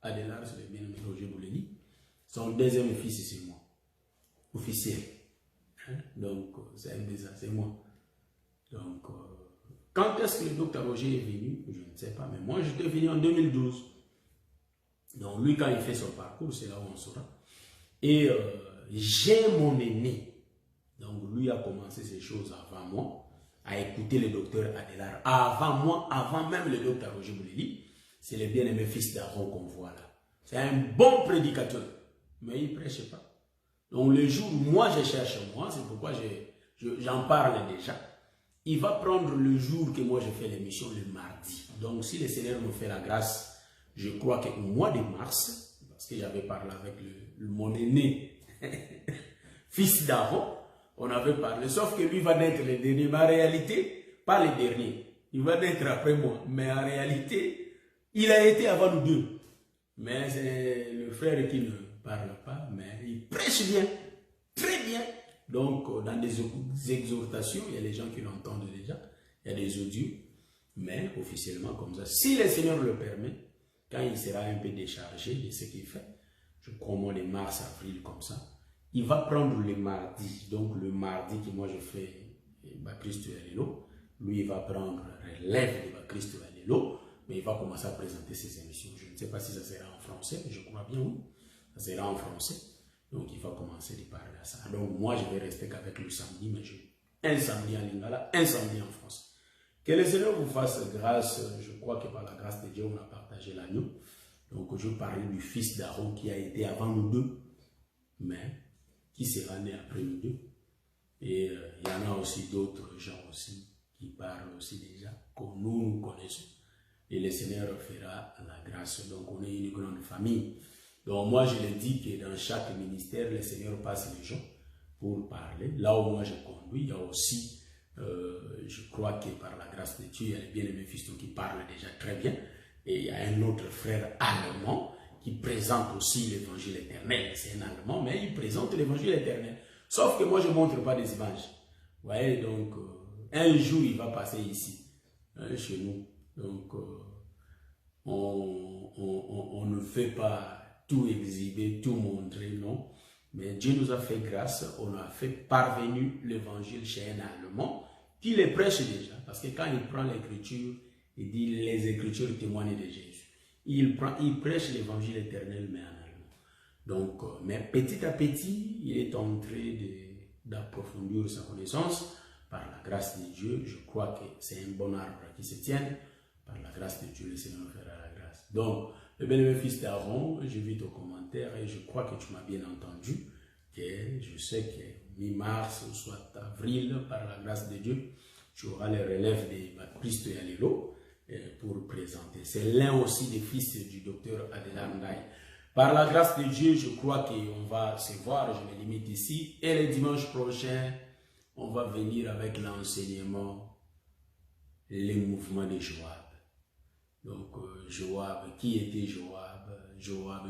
Adélard, c'est le bien-aimé Roger Bouledi. Son deuxième fils, c'est moi. Officiel. Donc, c'est un peu ça, c'est moi. Donc, Quand est-ce que le docteur Roger est venu? Je ne sais pas, mais moi j'étais venu en 2012. Donc lui, quand il fait son parcours, c'est là où on saura. Et j'ai mon aîné. Donc lui a commencé ces choses avant moi, à écouter le docteur Adélard. Avant moi, avant même le docteur Roger Bouleli, c'est le bien-aimé fils d'Aaron qu'on voit là. C'est un bon prédicateur, mais il ne prêche pas. Donc le jour où moi je cherche moi, c'est pourquoi j'en parle déjà. Il va prendre le jour que moi je fais l'émission, le mardi. Donc si le Seigneur me fait la grâce, je crois qu'au mois de mars, parce que j'avais parlé avec mon aîné, fils d'Aaron, on avait parlé, sauf que lui va naître le dernier, mais en réalité, pas le dernier, il va naître après moi, mais en réalité, il a été avant nous deux. Mais c'est le frère qui ne parle pas, mais il prêche bien, très bien. Donc, dans des exhortations, il y a les gens qui l'entendent déjà, il y a des audios, mais officiellement comme ça. Si le Seigneur le permet, quand il sera un peu déchargé de ce qu'il fait, je crois au mois de mars, avril, comme ça, il va prendre le mardi. Donc, le mardi que moi je fais Baptiste Allélo, lui il va prendre relève de Baptiste Allélo, mais il va commencer à présenter ses émissions. Je ne sais pas si ça sera en français, mais je crois bien oui. Ça sera en français. Donc, il va commencer à parler à ça. Donc, moi, je vais rester qu'avec le samedi, mais un samedi en Lingala, un samedi en France. Que le Seigneur vous fasse grâce. Je crois que par la grâce de Dieu, on a partagé l'agneau. Donc, je parlais du fils d'Aaron qui a été avant nous deux, mais qui sera né après nous deux. Et il y en a aussi d'autres gens aussi qui parlent aussi déjà, que nous connaissons. Et le Seigneur fera la grâce. Donc, on est une grande famille. Donc, moi, je le dis que dans chaque ministère, le Seigneur passe les gens pour parler. Là où moi, je conduis, il y a aussi, je crois que par la grâce de Dieu, il y a les bien-aimés fils qui parlent déjà très bien. Et il y a un autre frère allemand qui présente aussi l'évangile éternel. C'est un allemand, mais il présente l'évangile éternel. Sauf que moi, je ne montre pas des images. Vous voyez, donc, un jour, il va passer ici, chez nous. Donc, on ne fait pas tout exhiber, tout montrer, non. Mais Dieu nous a fait grâce, on a fait parvenir l'évangile chez un Allemand qui les prêche déjà. Parce que quand il prend l'écriture, il dit les écritures témoignent de Jésus. Il prêche l'évangile éternel, mais en allemand. Donc, mais petit à petit, il est en train d'approfondir sa connaissance par la grâce de Dieu. Je crois que c'est un bon arbre qui se tient. Par la grâce de Dieu, le Seigneur fera la grâce. Donc, le bien-aimé fils d'Aaron, j'ai vu ton commentaire et je crois que tu m'as bien entendu. Que je sais que mi-mars ou soit avril, par la grâce de Dieu, tu auras les relèves de Baptiste et Allélo pour présenter. C'est l'un aussi des fils du docteur Adélard Ndaye. Par la grâce de Dieu, je crois qu'on va se voir, je me limite ici. Et le dimanche prochain, on va venir avec l'enseignement, les mouvements de Joab. Donc, Joab, qui était Joab? Joab,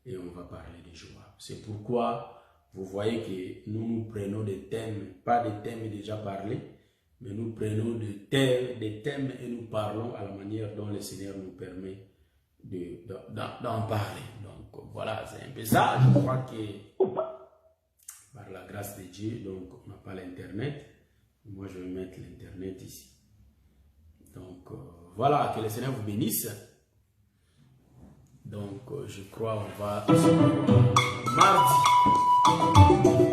et on va parler de Joab. C'est pourquoi vous voyez que nous prenons des thèmes, pas des thèmes déjà parlés, mais nous prenons des thèmes et nous parlons à la manière dont le Seigneur nous permet d'en parler. Donc, voilà, c'est un peu ça. Je crois que par la grâce de Dieu, donc on n'a pas l'Internet. Moi, je vais mettre l'Internet ici. Donc, voilà, que le Seigneur vous bénisse. Donc, je crois qu'on va se voir mardi.